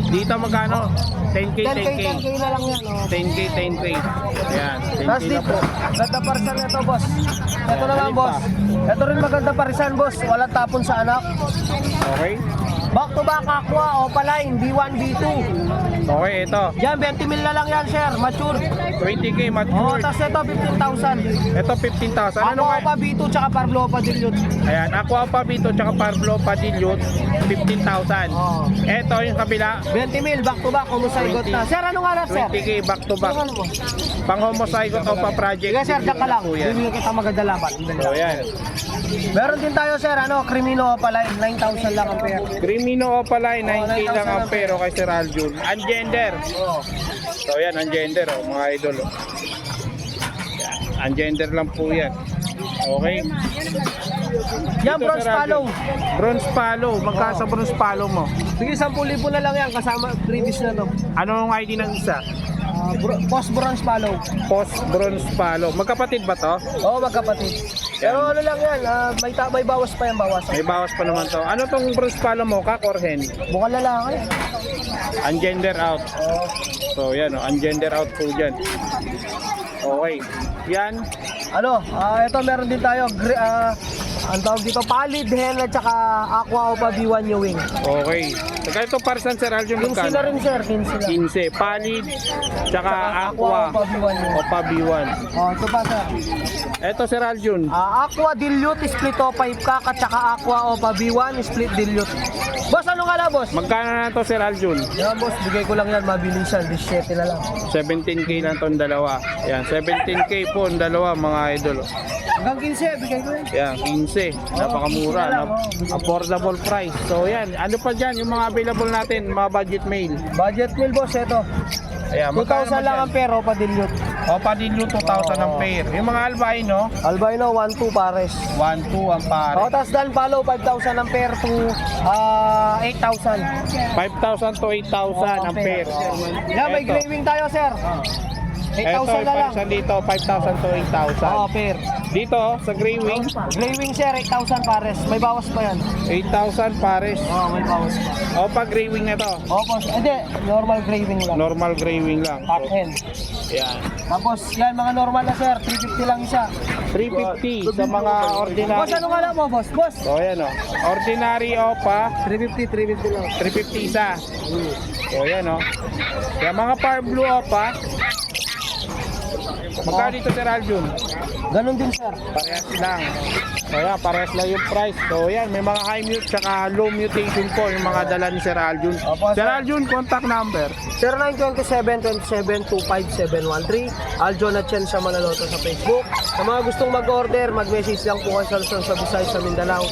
Dito magkano? 10K, 10K, 10K. 10K na lang yan. 10K, 10K. Ayan, 10K Tapos na dito, po. ganda parisan na ito boss. Ito Ayan, naman alin boss. pa? Ito rin maganda parisan boss. Walang tapon sa anak. Okay? Back to back Aqua Opa line B1, B2. Okay, ito. Yan, 20,000 na lang yan sir. Mature. 20K Oh, matured. tapos ito 15,000. Ito 15,000. Ano Aqua nga? Opa B2 tsaka Parblu Opa Dilute. Ayan, Aqua pa Bito tsaka Parblo Padilute 15,000. Oh. Ito yung kabila 20,000 back to back, humusagot na. Sir, ano nga lang, sir? 20K back to back. Ano mo? Pang homozygote o pa project. Sige, sir, diyan ka lang. Po yan. Bibili kita maganda laban. So yan. Meron din tayo, sir, Crimino Opa line, 9,000 lang ang pair. Crimino Opalay 9K lang ang pero kay Sir Aljun. Ungender. Oh. So yan, ungender mga idol. Yan, ungender lang po yan. Okay. Yan, Dito, bronze Sir Aljun. follow. Bronze follow. Magkano sa bronze follow mo? Sige, 10,000 na lang yan, kasama previous na to. Anong ID ng isa? Post bronze follow. Post bronze follow. Magkapatid ba to? Oo, magkapatid. Pero ano lang yan, may bawas pa yan, bawas. May bawas pa naman to. Ano tong bronze follow mo? Kak or hen? Bukal lalaki. Ungender out. Oo. So yan, ungender out po dyan. Okay. Yan. Ito meron din tayo, ang tawag dito, palid hen at saka Aqua Opa B1 New Wing. Okay. Saka ito para San Sir Aljun 15 na rin, sir, 15 lang. 15. Palid. Tsaka aqua. Opa B1 New Wing. Opa B1. Ito pa, sir. Ito Sir Aljun. Aqua Dilute Split Opa Ipkak at saka Aqua Opa B1 Split Dilute. Boss, ano nga la, boss? Magkano na to Sir Aljun? Yan, boss, bigay ko lang yan, mabilisan, 17 na lang. 17K lang tong dalawa. Yan, 17K po ang dalawa mga idol. Hanggang 15, bigay ko yan. Yan, 15. Napakamura. Affordable price. So yan, ano pa dyan yung mga available natin, mga budget mail. Budget meal, boss, ito. Ayan, 2,000 lang ang pero, Opa Dilute. Opa Dilute 2,000 ang pair. Yung mga albino, Albino, 1-2 pares. 1,2 ang pare. Tapos Dan Palo, 5,000 ang pair to 8,000. 5,000 to 8,000 ang pair. Yan, may Eto. gray wing tayo, sir. Ito, 8,000 na lang. parisan dito, 5,000 to 8,000. Pair. Dito, sa Grey Wing, Gray wing, sir, 8,000 pares. May bawas pa yan. 8,000 pares. May bawas pa. O, pag Grey Wing na to, Boss. Hindi, normal gray wing lang. normal Grey Wing lang. Hot So, end. yan. Tapos, yan, mga normal na, sir. 350 lang isa. 350 sa mga Boss, ordinary. ano nga lang mo, boss? Boss. So, yan o. Ordinary Opa, 350 lang. 350 isa. So, yan o. Yung mga Par Blue Opa, magkano dito Sir Aljun? Ganon din, sir. Parehas lang. So yan, parehas lang yung price. So yan, may mga high mute tsaka low mutation po yung mga dala ni Sir Aljun. Opo, Sir sir. Aljun, contact number. 0927-27-25713. Aljon at Chen sa Manaloto sa Facebook. Sa mga gustong mag-order, mag-message lang po kayo sa Luzon, sa Visayas, sa Mindanao.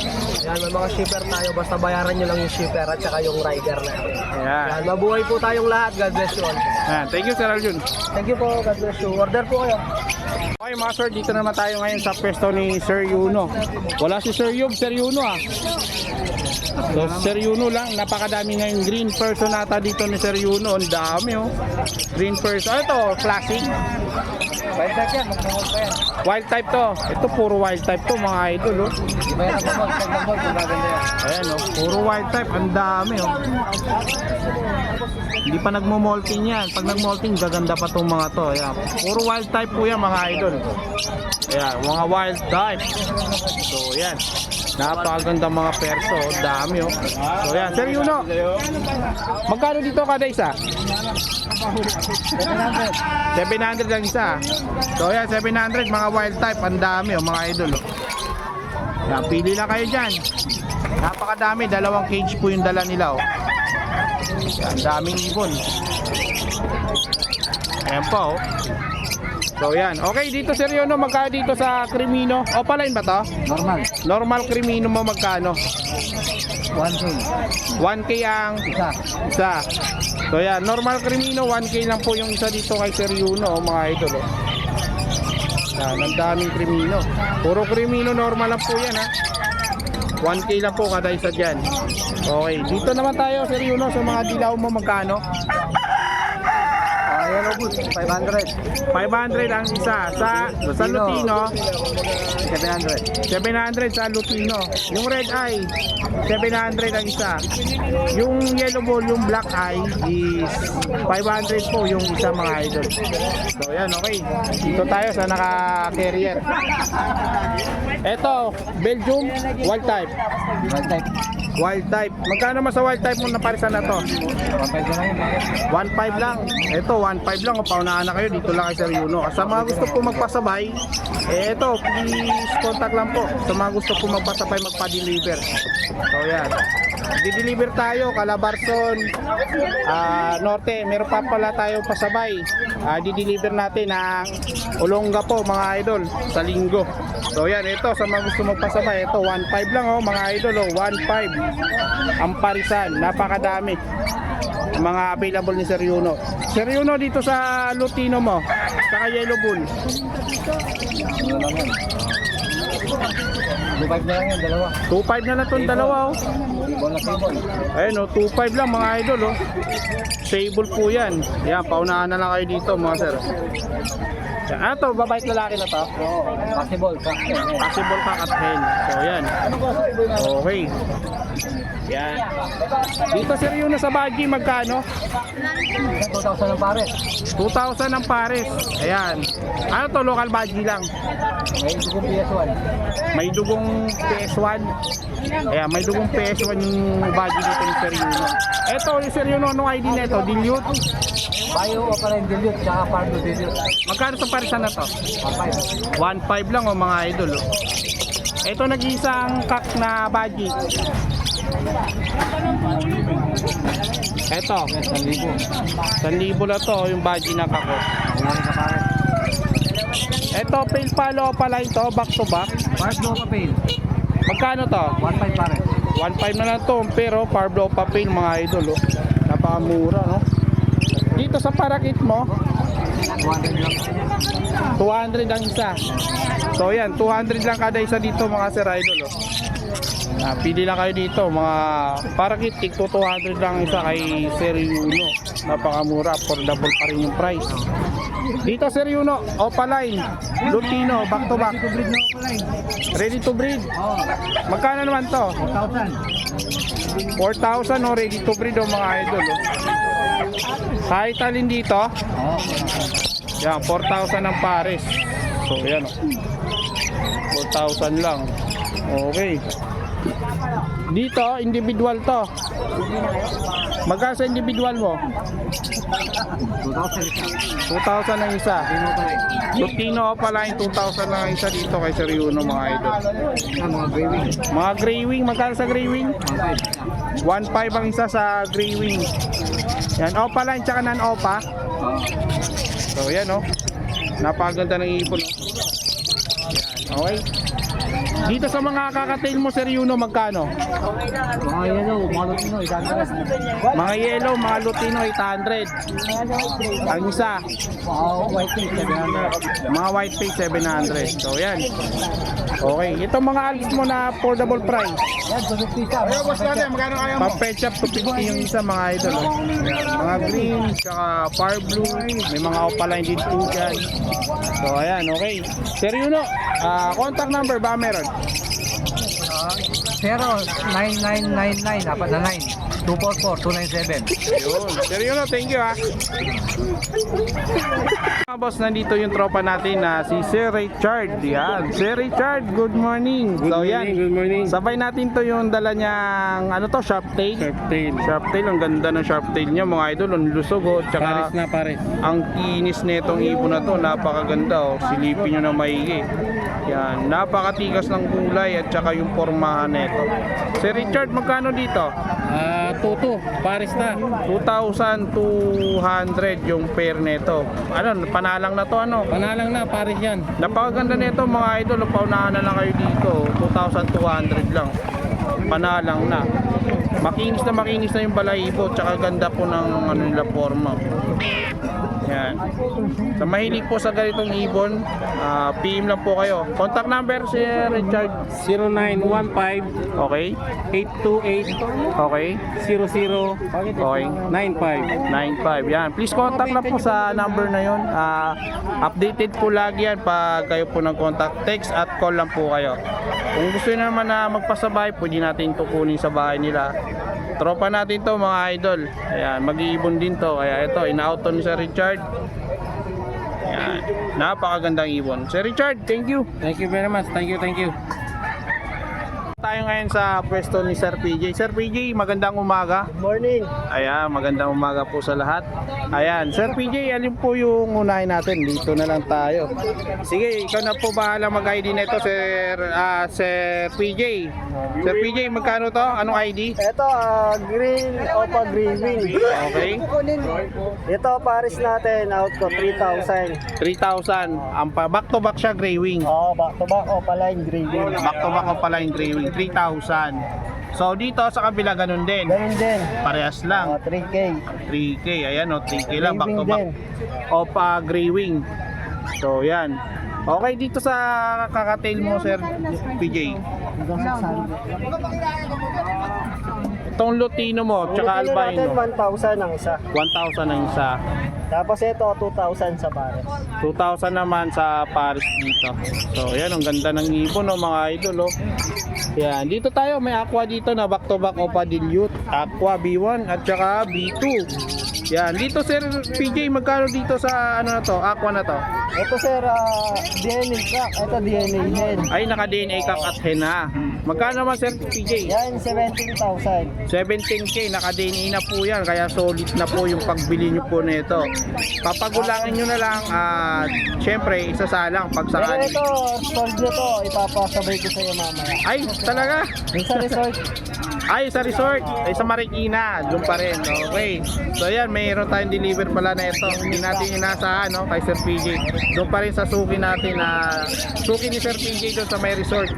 Yan, may mga shipper tayo. Basta bayaran nyo lang yung shipper at saka yung rider natin. Ayan. Yan, mabuhay po tayong lahat. God bless you all. Ayan. Thank you Sir Aljun. Thank you po. God bless you. Order po kayo. Okay mga sir, dito naman tayo ngayon sa pwesto ni Sir Yuno. Wala si Sir Yub, Sir Yuno ah. So Sir Yuno lang, napakadami ngayon green person nata dito ni Sir Yuno. Ang dami oh. Green person. Ito, classic. Wild type yan, magmamol pa yan. Wild type to. Ito puro wild type to mga idol oh. Iba yan nagmamol, pag nagmamol, kung maganda yan. Ayan oh, puro wild type, ang dami oh. Hindi pa nagmo-molting yan. Pag nag-molting, gaganda pa tong mga to. Ayan. Puro wild type po yan mga idol. Ayan, mga wild type. So ayan. Napakaganda mga perso, oh. Dami oh. So ayan, Sir Yuno. Magkano dito kada isa? 700 lang isa. So ayan, 700 mga wild type, ang dami oh mga idol oh. Ayan, pili lang kayo dyan. Napakadami, 2 cage po yung dala nila oh. Ang daming ibon. Ayan po oh. So yan. Okay, dito Sir Yuno, magkano dito sa Crimino? Opaline ba to? Normal. Normal Crimino mo magkano? 1K. 1K ang isa. So yan, normal Crimino 1K lang po yung isa dito kay Sir Yuno oh, mga idol oh. Yan, ang daming Crimino. Puro Crimino normal lang po yan ha. 1K lang po kada isa dyan. Okay, dito naman tayo Sir Yuno sa mga dilaw mo magkano? Yellow Boots, 500. 500 ang isa sa Lutino. 700. 700 sa Lutino. Yung red eye 700 ang isa. Yung yellow ball, yung black eye is 500 po yung isa mga idol. So yan, okay. Dito tayo sa naka-carrier. Eto, Belgium wild type. Wild type. Wild type. Magkano mas sa wild type mo na parisan na to? 1.5 na lang. 1.5 lang. Ito 1.5 lang. O paunahan na kayo dito lang kay Sir Yuno. Sa mga gusto po magpasabay, ito please contact lang po. Sa mga gusto po magpasabay, magpa-deliver. So yan. Di-deliver tayo Calabarzon, Norte. Meron pa pala tayo pasabay. Di-deliver natin ng Olonga po mga idol sa linggo. So yan, ito sa mga gusto magpasabay, ito 1.5 lang oh mga idol oh, 1.5 ang parisan, napakadami mga available ni Sir Yuno. Sir Yuno, dito sa Lutino mo saka Yellow Bull 2.5 na lang yan, dalawa. 2.5 na lang itong dalawa oh. Ibon na cable. Ayun oh, 2.5 lang mga idol oh. Sable po yan. Yan, paunahan na lang kayo dito mga sir. Yan, ano to, babait lalaki na to? Oo, possible. Possible ka at hen. So yan. Okay. Yan. Dito Sir Yuno sa Baguio magkano? 2,000 ang pares. 2,000 ang pares. Ayan. Ano to, local Baguio lang. May dugong PS1. May dugong PS1. Ayan, may dugong PS1 yung Baguio dito ni Sir Yuno. Eto, ni Sir Yuno, anong ID na ito? Dilute? Bio o pa rin dilute, tsaka Pardo dilute. Magkano sa parisan na to? 1.5. 1.5 lang oh mga idol oh. Ito nag-iisang kak na Baguio. Eto, 1,000 na to yung Baguio na kako. Eto, pale palo pala ito, back to back. Pardo pa pail. Magkano to? 1.5 pares. 1.5 na lang to, pero Parblo papel mga idol oh. Napakamura no. Dito sa parakit mo 200 lang. 200 ang isa. So yan, 200 lang kada isa dito mga sir idol oh. Pili lang kayo dito mga parakit, tig 200 lang isa kay Sir Yuno. Napakamura, affordable pa rin yung price. Dito Sir Yuno, Opaline, Lutino, back to back. Ready to breed. Magkano naman to? 4,000. 4,000 o ready to breed o mga idol oh. Kahit alin dito yan, 4,000 ang pares. So yan oh. 4,000 lang. Okay. Dito, individual to. Magkano sa individual mo? 2,000 ang isa. Lutino pala yung 2,000 lang ang isa dito kay Sir Yuno mga idol. Mga gray wing. Mga gray wing, magkano sa gray wing? 1.5 ang isa sa gray wing. Yan, opa lang, tsaka non-opa. So yan oh. Napakaganda ng ipon oh. Yan, okay. Dito sa mga kakatail mo Sir Yuno magkano? Mga yellow, mga lutino, 800. Mga yellow, mga lutino 800. Ang isa. White face, 700. Mga white face 700. So yan. Okay, itong mga Alps mo na affordable price. Yan, 250 ka. Ayo, boss natin, magkano kaya mo? Pa-pet shop, 250 yung isa mga idol. Oh. Mga green, tsaka far blue, may mga opaline din po dyan. So ayan, okay. Sir Yuno, contact number ba meron? 09999, dapat na 9. 244-297. Yun. Sir Yuno, thank you ha. Mga boss, nandito yung tropa natin na si Sir Richard. Yan. Sir Richard, good morning. Good morning. Sabay natin to yung dala niyang, ano to, sharp tail? Sharptail. Sharp tail, ang ganda ng sharp tail niya mga idol. Ang lusog oh. Tsaka Paris. ang kinis nitong ibon na to, napakaganda oh. Silipin nyo na maigi. Yan, napakatigas ng kulay at tsaka yung pormahan nito. Sir Richard, magkano dito? Tuto, Paris na. 2,200 yung pair nito. Ano, panalang na to ano? Panalang na, Paris yan. Napakaganda nito mga idol, paunahan na lang kayo dito. 2,200 lang. Panalang na. Makinis na yung balahibo, tsaka ganda po ng ano nila forma. Yan. Sa mahilig po sa ganitong ibon, PM lang po kayo. Contact number si Richard. 0915 Okay? 828 Okay? 00 Okay? 95. 95. Yan. Please contact lang po sa number na yon. Updated po lagi yan pag kayo po ng contact. Text at call lang po kayo. Kung gusto nyo naman na magpasabay, pwede natin tukunin sa bahay nila. Tropa natin to mga idol. Ayan, mag-iibon din to. Kaya ito, ina-auto ni Sir Richard. Ayan, napakagandang ibon. Sir Richard, thank you. Thank you very much. Thank you. Tayo ngayon sa pwesto ni Sir PJ. Sir PJ, magandang umaga. Morning. Ayan, magandang umaga po sa lahat. Ayan, Sir PJ, alin po yung unahin natin? Dito na lang tayo. Sige, ikaw na po bahala mag-ID nito, Sir PJ. Sir PJ, magkano to? Anong ID? Ito, green Opa Grieving. Okay. Ito, Paris natin, out ko, 3,000. 3,000. Ang back to back siya, gray wing. Oo, back to back, Opa Line Grieving. Back to back ko pala yung gray wing. 3,000. So dito sa kabila ganun din. Ganun din. Parehas lang. 3K. 3K. Ayan o, 3K lang. Back to Gray wing back. din. Opa gray wing. So yan. Okay, dito sa kakatail mo, Sir PJ. Itong Lutino mo, tsaka Lutino natin, albino. 1,000 ang isa. 1,000 ang isa. Tapos ito, 2,000 sa Paris. 2,000 naman sa Paris dito. So, yan, ang ganda ng ibon, no, mga idol, oh. Yan, dito tayo, may aqua dito na back to back Opa Dilute, aqua B1 at saka B2. Yan, dito Sir PJ, magkano dito sa ano na to, aqua na to? Ito sir, DNA crack. Ito DNA hen. Ay, naka-DNA kak at hen na. Magkano naman Sir PJ? Yan, 17,000. 17K, naka-DNA na po yan, kaya solid na po yung pagbili nyo po nito. Papagulangin nyo na lang, syempre, isasalang pag Pero sakali. ito, sold nyo to. Ipapasabay ko sa'yo mamaya. Ay, talaga? Yung sa resort, Ay, sa resort. Ay, sa Marikina. Doon pa rin. Okay. So, ayan. Mayroon tayong deliver pala na ito. Hindi natin inasahan, no? Kay Sir PJ. Doon pa rin sa suki natin na suki ni Sir PJ doon sa may resort.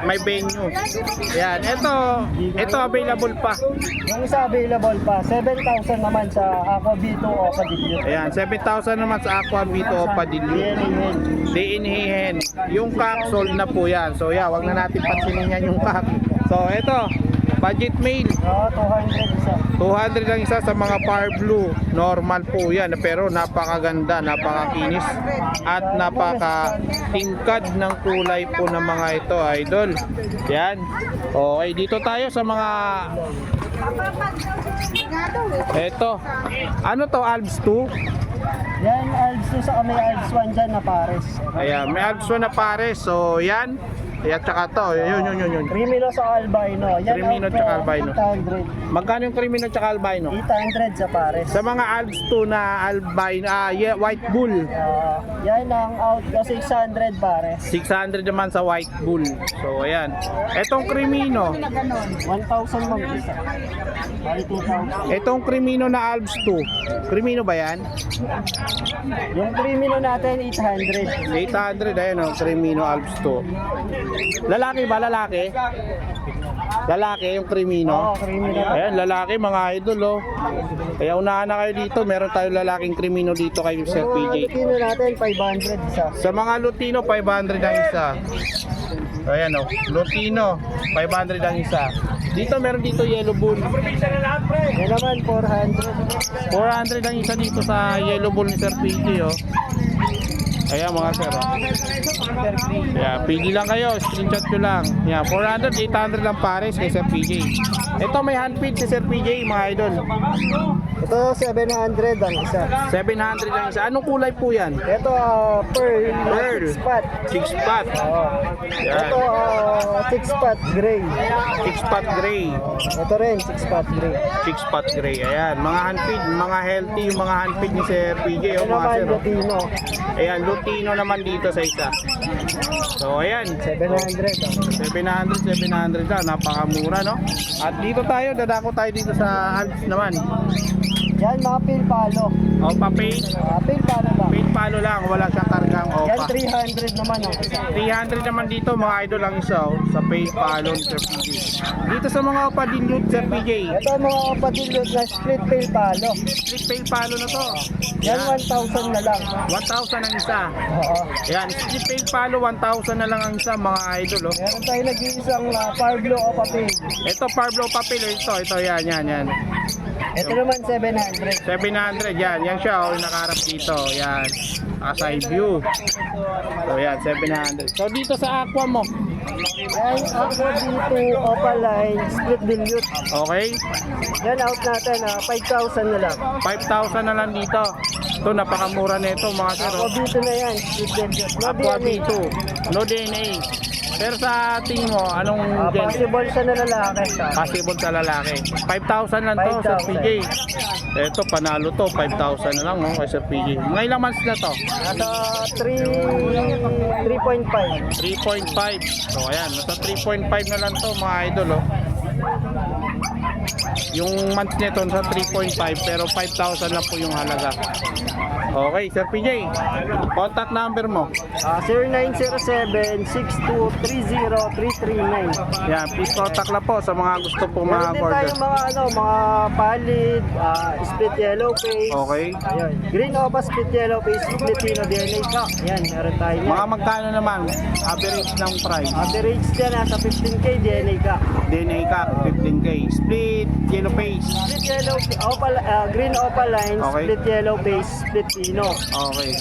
May venue. Ayan. Ito available pa. yung isa available pa. 7,000 naman sa Aqua B2 o Padillo. Ayan. 7,000 naman sa Aqua Vito o Padillo. DNA hen. DNA hen. Yung kak, sold na po yan. So, yeah. Wag na natin pansinin yan yung kak. So, ito. Budget mail. 200 isa. 200 lang isa sa mga par blue. Normal po yan. Pero napakaganda, napakakinis. At napaka-tingkad ng kulay po ng mga ito, idol. Yan. Okay, dito tayo sa mga... Ito. Ano to, Alps 2? Yan, Alps 2 sa may Alps 1 dyan na Pares. Ayan, may Alps 1 na pares. So, yan. Ayan, tsaka to. Yun. Crimino sa albino. Yan, Crimino out tsaka ko, albino. 800. Magkano yung Crimino tsaka albino? 800 sa Pares. Sa mga Alps 2 na albino, white bull. Yan ang out ko, 600 Pares. 600 naman sa white bull. So, ayan. Etong Crimino. 1,000 mag isa. Bali 2,000. Etong Crimino na Alps 2. Crimino ba yan? Yung Crimino natin, 800. 800. Ayan o, Crimino Alps 2. Lalaki ba? Lalaki? Lalaki yung Crimino. Oo, Crimino. Ayan, lalaki mga idol oh. Kaya unahan na kayo dito. Meron tayong lalaking Crimino dito kay Sir Yung mga PJ. Lutino natin, 500 isa. Sa mga Lutino, 500 ang isa. So ayan o, Lutino, 500 ang isa. Dito meron dito Yellow Bull. Yan naman, 400. 400 ang isa dito sa Yellow Bull ni Sir PJ oh. Ayan mga sir oh. Yeah, pili lang kayo, screenshot ko lang. Yeah, 400, 800 lang pares kay Sir PJ. Ito may handpid si Sir PJ mga idol. Ito, 700 ang isa. 700 ang isa. Anong kulay po yan? Ito, pearl. Pearl. 6 spot. 6 spot. Oo. Yan. Ito, 6 spot gray. 6 spot gray. Ito rin, 6 spot gray. 6 spot gray. Ayan, mga handpid, mga healthy yung mga handpid ni Sir PJ Ito oh, mga naman, sir. oh. Lutino. Ayan, Lutino naman dito sa isa. So ayan, 700. 700 lang, napakamura no. At dito tayo, dadako tayo dito sa Alps naman. Yan, mga pil palo. Opa paid, Pil palo lang. paid palo lang, wala siyang kargang Yan, opa. 300 naman ang isa. 300 naman dito mga idol ang isa oh, sa paid palo ni Sir PJ. Dito sa mga opa dilute Sir PJ, Ito, mga kapatid na split pil palo. split paid palo na to. Yan, 1,000 na lang. 1,000 ang isa. Oo. Ayan, split paid palo 1,000 na lang ang isa mga idol oh. Meron tayo nag-iisang Parblo o papel. Ito Pablo papel ito yan. Ito naman 700. 700 yan siya oh, nakaharap dito. Yan. Side view. So yan, 700. So dito sa aqua mo. Yan, ako dito, Opaline, split dilute. Okay? Yan, out natin, 5,000 na lang. 5,000 na lang dito. Ito napakamura nito mga sir. Ako dito na yan, split dilute. No Aqua DNA. B2. No DNA. Pero sa tingin mo, anong gen? Possible siya na lalaki. Possible sa lalaki. 5,000 lang to sa 5,000. PJ. Ito panalo to, 5,000 na lang no, kay Sir PJ. Mga ilang months na to? Nasa 3.5. 3.5. So ayan, nasa 3.5 na lang to mga idol oh. Yung months nito sa 3.5 pero 5,000 lang po yung halaga. Okay, Sir PJ. Contact number mo. 0907-6230-339. Yan, please contact lang po sa mga gusto po Meron mga din order. tayo mga palid, split yellow face. Okay. Ayun. Green Opa split yellow face, Lutino DNA ka. Yan, meron tayo yan. Mga magkano naman average ng price? Average dyan, nasa 15k DNA ka. DNA ka 15k. Split yellow face. Split yellow, green Opaline, Okay. split yellow face, split Pino. Okay.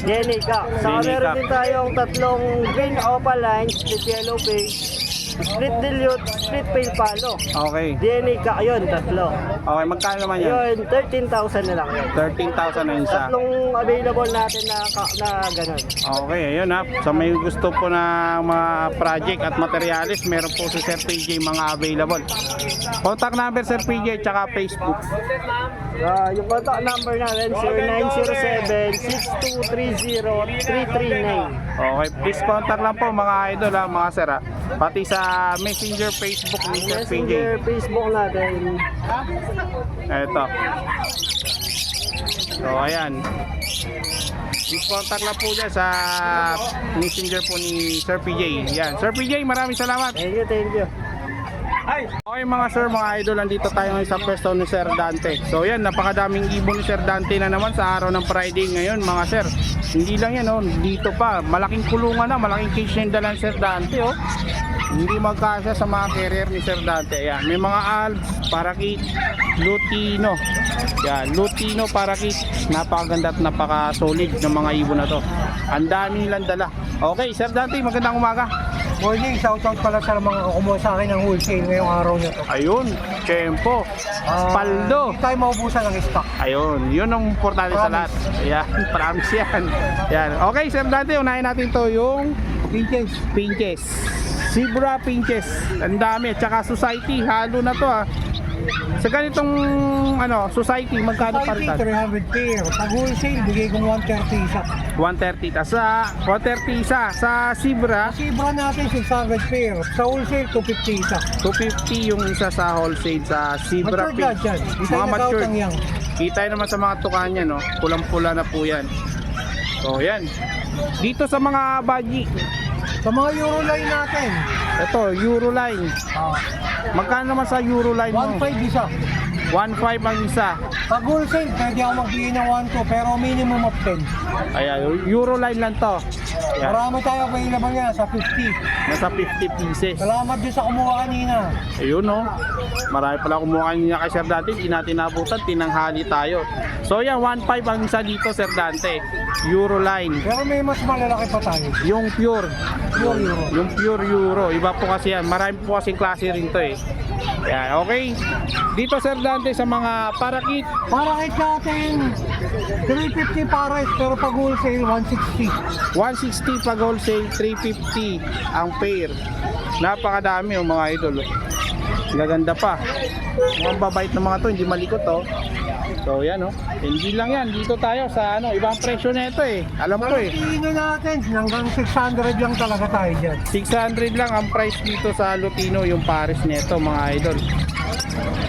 DNA ka. Saka DNA meron ka. din tayong tatlong green Opaline, split yellow face, split dilute, split pale palo. Okay. DNA ka, ayun, tatlo. Okay, magkano naman yan? Ayun, 13,000 na lang yun. 13,000 na isa. Tatlong available natin na ganun. Okay, ayun ha. Sa may gusto po na mga project at materialis, meron po si Sir PJ mga available. Contact number Sir PJ tsaka Facebook. Yung contact number natin, 0907-6230-339. Okay, please contact lang po mga idol ha, mga sir ha. Pati sa Messenger Facebook ni Sir PJ. Messenger, Facebook natin. Eto. So ayan. Please contact lang po dyan sa Messenger po ni Sir PJ. Yan. Sir PJ, maraming salamat. Thank you. Okay mga sir, mga idol, nandito tayo ngayon sa pwesto ni Sir Dante. So yan, napakadaming ibon ni Sir Dante na naman sa araw ng Friday ngayon mga sir. Hindi lang yan oh, dito pa, malaking kulungan na, malaking cage na yung dala ni Sir Dante oh. Hindi magkasya sa mga carrier ni Sir Dante. Ayan, may mga Alps, Parakit, Lutino. Yan, Lutino, Parakit. Napakaganda at napaka-solid ng mga ibon na to. Ang dami nilang dala. Okay, Sir Dante, magandang umaga. Morning, shoutout pala sa mga kumuha sa akin ng wholesale ngayong araw na to. Ayun, Tempo, Paldo. Hindi tayo maubusan ng stock. Ayun, yun ang importante sa lahat. Ayan, promise yan. Ayan. Okay, Sir Dante, unahin natin to yung Pinches. Zebra Pinches. Ang dami. Tsaka Society, halo na to ah. Sa ganitong Society, magkano paritan? 300 pair. Pag wholesale, bigay kong 130 isa. 130. Sa 130 isa. Sa Zebra, Sibra natin 600 pair. Sa wholesale, 250 isa. 250 yung isa sa wholesale sa Zebra Matured lahat yan. Pinch. Isa Mga yung matured. nakautang yan. Kita naman sa mga tukan yan, no? Pulang-pula na po yan. So, yan. Dito sa mga baji, Sa mga Euroline natin, ito, Euroline. Magkano naman sa Euroline mo? 1.5 isa. 1.5 ang isa. Pag wholesale, pwede ako magbigay ng 1.2 pero minimum of 10. Ayan, Euroline lang to. Yan. Marami tayo available yan sa 50. Nasa 50 pieces. Salamat din sa kumuha kanina. Ayun no. Marami pala kumuha niya kay Sir Dante. Hindi natin nabutan. Tinanghali tayo. So yan, 1.5 ang isa dito Sir Dante. Euroline. Pero may mas malalaki pa tayo. Yung pure. Pure Euro. Yung pure Euro. Iba po kasi yan. Marami po kasing klase rin to eh. Yan, okay. Dito Sir Dante sa mga parakit. Para kahit natin 350 pares pero pag wholesale 160. 160 pag wholesale, 350 ang pair. Napakadami yung mga idol. Gaganda pa. Mukhang babait ng mga to, hindi malikot oh. So yan oh. Hindi lang yan. Dito tayo sa ano, ibang presyo nito eh. Alam ko eh. Lutino natin hanggang 600 lang talaga tayo dyan. 600 lang ang price dito sa Lutino yung pares nito mga idol.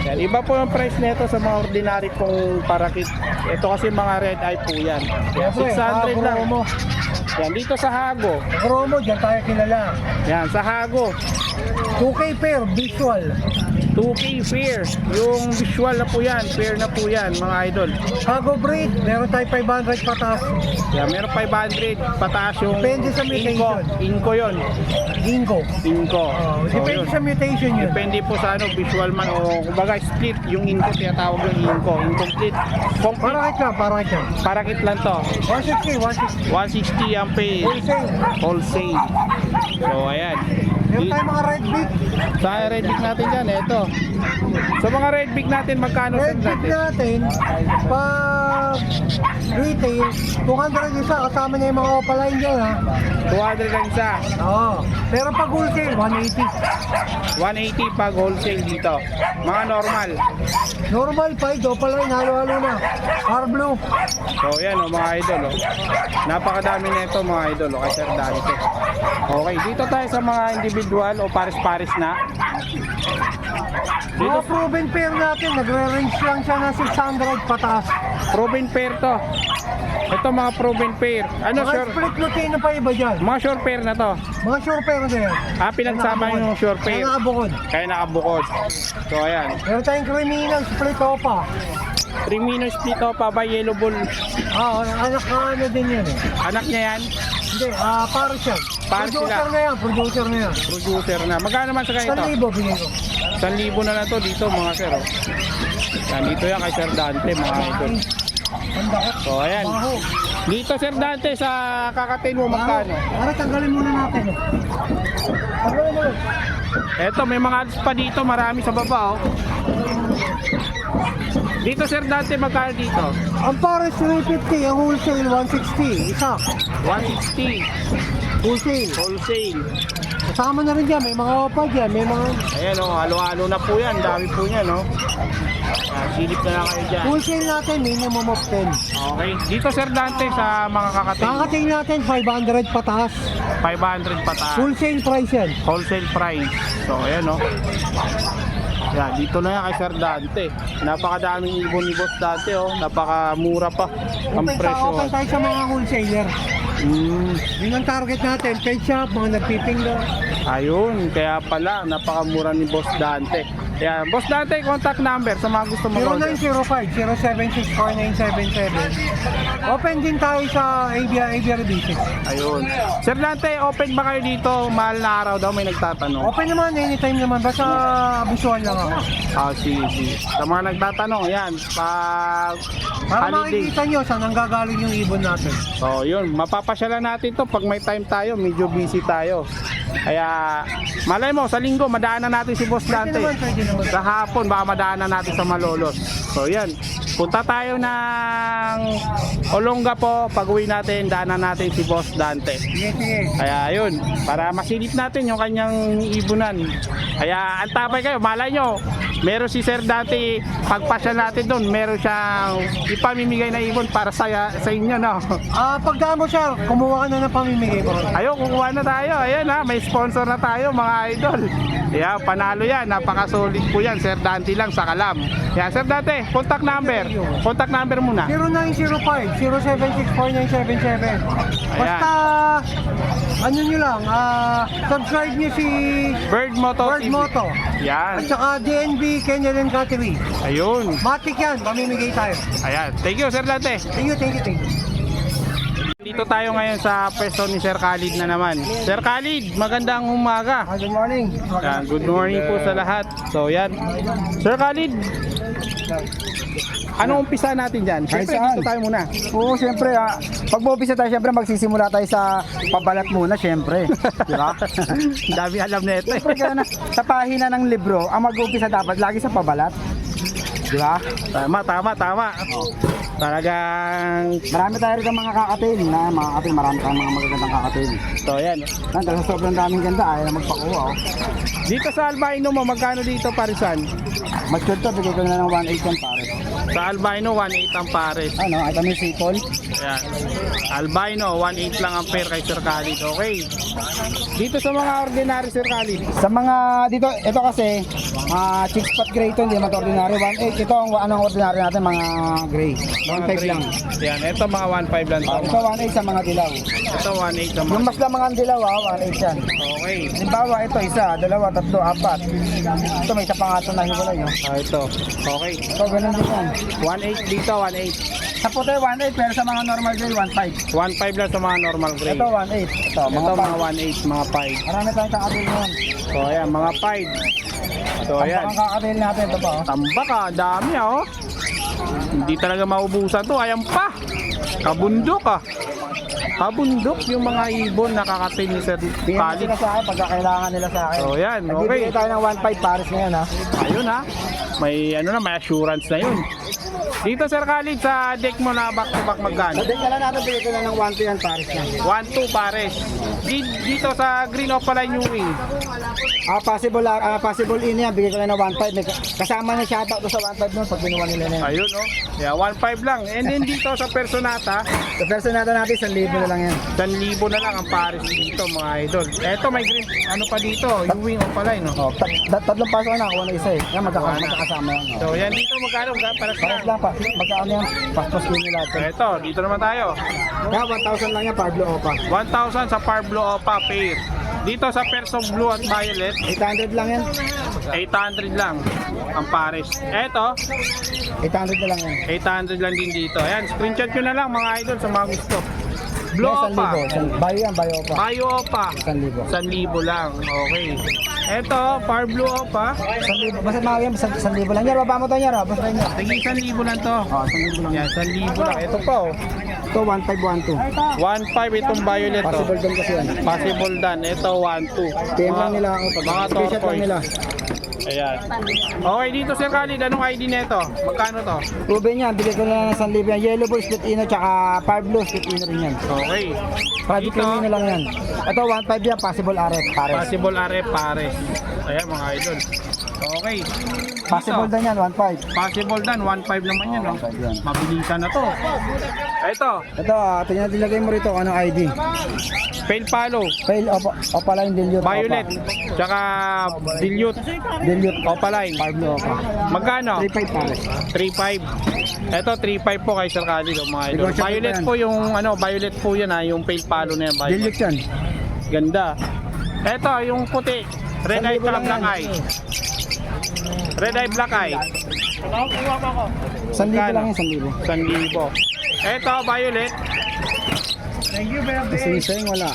Yan, iba po yung price nito sa mga ordinary pong parakit. Ito kasi mga red eye po yan. Yan, 600 lang. Mo. Yan, dito sa Hago. Promo, dyan tayo kilala. Yan, sa Hago. 2K pair, visual. 2K fair. Yung visual na po yan. Fair na po yan mga idol. Hago breed, meron tayo 500 patas. Yan, meron 500 pataas yung Depende sa mutation. Inko yun. Gingo. Inko. Oh, So, depende yun. sa mutation yun. Depende po sa ano, visual man o kumbaga split. Yung inko, tinatawag yung inko. Incomplete. Complete. Para ka. Parakit lang to. 160. 160 ang pay. Wholesale. Wholesale. So ayan. Meron tayo mga red beak. Sa red beak natin dyan, eto. Sa mga red beak natin, magkano sa Red beak natin? natin, pag retail, 200 isa, kasama na yung mga opaline dyan ha. 200 lang isa. Oo. Pero pag wholesale, 180. 180 pag wholesale dito. Mga normal. Normal 5, opaline, halo-halo na. Star blue. So yan o mga idol o. Napakadami na ito mga idol o kay Sir Dante. Okay, dito tayo sa mga individual o pares-pares na. Mga Dito proven pair natin, nagre-range lang siya ng 600 pataas. proven pair to. Ito mga proven pair. Ano Mga sure? split Lutino pa iba dyan. Mga sure pair na to. Mga sure pair na yan. Pinagsama yung sure pair. Kaya nakabukod. Kaya nakabukod. So ayan. Meron tayong criminal split opa. 3 minutes split pa ba yellow bull? Anak ka ano din yan eh. Anak niya yan. Hindi, pares yan. Pares Producer sila. na yan, producer na yan. Producer na. Magkano naman sa ganito? 1,000 bigay ko. 1,000 na to dito mga sir. Oh. Yan, dito yan kay Sir Dante mga idol. Ang dakot. So ayan. Baho. Dito Sir Dante sa kakatin mo magkano? Para tanggalin muna natin. Tanggalin mo. Eto may mga ads pa dito, marami sa baba oh. Dito Sir Dante magkano dito? Ang pares 350, ang wholesale 160. Isa. 160 Wholesale. wholesale. Kasama na rin dyan, may mga opa dyan, may mga... Ayan oh, halo-halo na po yan, dami po yan oh. Silip na lang kayo dyan. Wholesale natin, minimum of 10. Okay. Dito Sir Dante sa mga kakatin. Kakating natin 500 pataas. 500 pataas. Wholesale price yan. Wholesale price. So ayan oh. Yan, dito na yan kay Sir Dante. Napakadaming ibon ni Boss Dante oh. Napakamura pa ang Open presyo. tayo sa mga wholesaler. Yun ang target natin. Pet shop, mga nagtitinda. Ayun, kaya pala napakamura ni Boss Dante. Yan, Boss Dante, contact number sa mga gusto mo. 0905-076-4977. Open din tayo sa Aviary Business. Ayun. Sir Dante, open ba kayo dito? Mahal na araw daw may nagtatanong. Open naman, anytime naman. Basta visual lang ako. Sige, sige. Sa mga nagtatanong, yan, pag Para holiday. makikita nyo saan ang gagaling yung ibon natin. So, yun, mapapasyalan natin to pag may time tayo, medyo busy tayo. Kaya, malay mo, sa linggo, madaanan natin si Boss Dante. Pwede naman. Sa hapon, baka madaanan natin sa Malolos. So, yan. Punta tayo ng Olonga po. Pag uwi natin, daanan natin si Boss Dante. Sige, sige. Kaya, yun. Para masilip natin yung kanyang ibunan. Kaya, antabay kayo. Malay nyo, meron si Sir Dante, pagpasya natin doon, meron siyang ipamimigay na ibon para sa inyo, no? Pagdaan mo sir, kumuha ka na ng pamimigay ko. Ayun, kukuha na tayo. Ayan ha, may sponsor na tayo mga idol. Yeah, panalo yan. Napaka-solid po yan. Sir Dante lang sa Kalam. Yeah, Sir Dante, contact number. Contact number muna. 0905-076-4977. Basta, ano nyo lang, subscribe nyo si Bird Moto Bird TV. Moto. Yan. At saka DNB, Kennel and Cattery. Ayun. Matik yan, pamimigay tayo. Ayan. Thank you, Sir Dante. Thank you. Dito Dito tayo ngayon sa pwesto ni Sir Khalid na naman. Sir Khalid, magandang umaga. Good morning. Yan, good morning po sa lahat. So yan. Sir Khalid, ano umpisa natin dyan? Siyempre, saan? dito tayo muna. Oo, siyempre pag mag-umpisa tayo, siyempre magsisimula tayo sa pabalat muna, siyempre. Di ba? Dami alam na ito. Siyempre kaya sa pahina ng libro, ang mag-umpisa dapat lagi sa pabalat. Di ba? Tama. Talagang... Marami tayo rin mga kakatil marami tayong mga magagandang kakatil. So yan. Dahil sa sobrang daming ganda, ayaw na magpakuha. Oh. Dito sa albino mo, magkano dito parisan? Mag-shoot to, bigay ko na ng 1.8 yan pare. Sa albino, 1.8 ang pares. Ano, ito may sipol. Yan. Albino, 1.8 lang ang pair kay Sir Khalid. Okay. Dito sa mga ordinary Sir Khalid. Sa mga dito, ito kasi, chicks pot gray ito, hindi naman ito ordinary. 1.8, ito ang anong ordinary natin, mga gray. 1.5 lang. Yan, ito mga 1.5 lang to. Ito 1.8 sa mga dilaw. Ito 1.8 naman. Yung mas lamang ang dilaw, 1.8 yan. Okay. Halimbawa, ito isa, dalawa, tatlo, apat. Ito may isa pa nga ito na hiwalay. Oh. Ito. Okay. Ito, ganun din yan. 1.8 dito, 1.8. Sa puti, 1.8, pero sa mga normal gray, 1.5. 1.5 lang sa mga normal gray. Ito, 1.8. Ito, Ito mga mga 1.8, mga 5. Marami tayong kakatil ngayon. So ayan, mga 5. So ayan. Ang kakatil natin, ito pa. Oh. Tambak ah, dami ah oh. Hindi talaga maubusan to, ayan pa. Kabundok ah. Kabundok yung mga ibon nakakatil ni Sir Bigyan mo Khalid. sila sa akin pagka kailangan nila sa akin. So yan, okay. Nagbibigay tayo ng 1.5 pares ngayon ha. Ayun ha. May ano na, may assurance na yun. Dito Sir Khalid, sa deck mo na back to back magkano? Sabihin ka lang natin, bigay ko lang ng 1.2 yan pares niya. 1-2 pares. Dito sa Green Opaline New Wing. Possible in yan, bigay ko lang ng 1.5. May kasama na shoutout to sa 1.5 nun pag binuha nila na yan. Ayun oh. Yeah, 1.5 lang. And then dito sa Personata, Sa person natin 1,000 na lang yan. 1,000 na lang ang pares dito mga idol. Eto may green, ano pa dito, yung wing Opaline no. Oh, tatlong pasok na, nakuha na isa eh. Yan, magkakasama yan. Oh. So yan dito magkano para Pares lang pa, magkano yan? Paspas din nila ito. Eto, dito naman tayo. Kaya 1,000 lang yan, Pablo Opa. 1,000 sa Parblo Opa pair. Dito sa Perso Blue at Violet, 800 lang yan. 800 lang ang pares. Eto, 800 na lang yan. 800 lang din dito. Ayan, screenshot nyo na lang mga idol sa mga gusto. Blue Opa, Bayo yan, Bayo Opa. Bayo Opa, 1,000. 1,000 lang. Okay. Eto, Par Blue Opa, 1,000. Basta mga yan, 1,000 lang. Yan, baba mo to yan, basta yan. tigil 1,000 lang to. Oh, 1,000 lang. Yan, 1,000 lang. Ito pa oh. Ito, 1,512. 1,500 itong violet to. Possible doon kasi yan. Possible dan. Ito 1,200. PM lang nila ako. Mga Screenshot lang tortoise. nila. Ayan. Okay, dito Sir Khalid, anong ID nito? Magkano to? Ruben yan, bigay ko na ng 1,000 yan. Yellow Boy, Split Ino, tsaka Pablo, Split Ino rin yan. Okay. Project Dito, Ino lang yan. Ito, 1,500 yan, possible aret, pares. possible are pares. Ayan mga idol. Okay. Possible Dito, din yan, 1,500. possible dan, 1,500 naman yan, no? 1,500 yan. Mabilisan na to. Ito, Ito, tingnan nilagay mo rito kung anong ID. Pale Palo, Fail, Opaline, Dilute, Violet, tsaka Dilute, Dilute, Opaline. Pablo, Opa. Magkano? 3,500 pares. 3.5. Ito 3.5 po kay Sir Khalid, oh, mga idol. Negotiable Violet pa yan. po yung ano, violet po 'yan ha, yung pale palo na yan, violet. Dilute yan. Ganda. Ito yung puti, red eye 1,000 tsaka lang black yan. eye. Red eye black eye. 1,000 lang yan, 1,000. 1,000. Ito violet, Sing-sing, wala.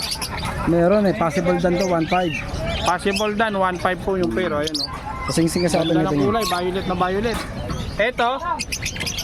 Meron eh, possible dan to, 1,500. possible dan 1.5 po yung pero ayun oh. Sing-sing kasi Ganda ito ng nito. kulay, violet na violet. Ito,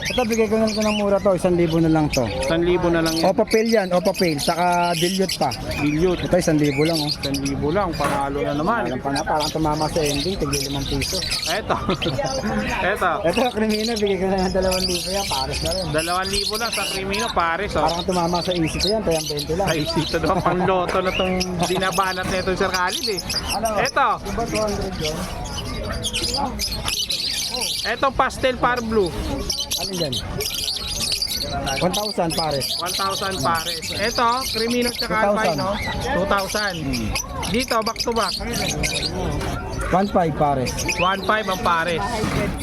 Ito, bigay ko na ito ng mura to, 1,000 na lang to. 1,000 na lang yan. Opa Pale yan, Opa Pale, saka Dilute pa. Dilute, Ito, 1,000 lang oh. 1,000 lang, panalo na naman. Alam pa na, parang tumama sa ending, tigil 5 piso. Ito, ito, Ito, Crimino, bigay ko na ng 2,000 yan, pares na rin. 2,000 lang sa Crimino, pares oh. Parang tumama sa easy ko yan, kaya 20 lang. Ay, dito naman pang loto na itong binabanat na ito Sir Khalid eh. Ano? Ito, Diba 200 yun? etong pastel par blue, Ano yan? 1,000 pares. 1,000 pares. Ito, Crimino tsaka 2,000. albino, 2,000. Dito, back to back, 1,500 pares. 1,500 ang pares.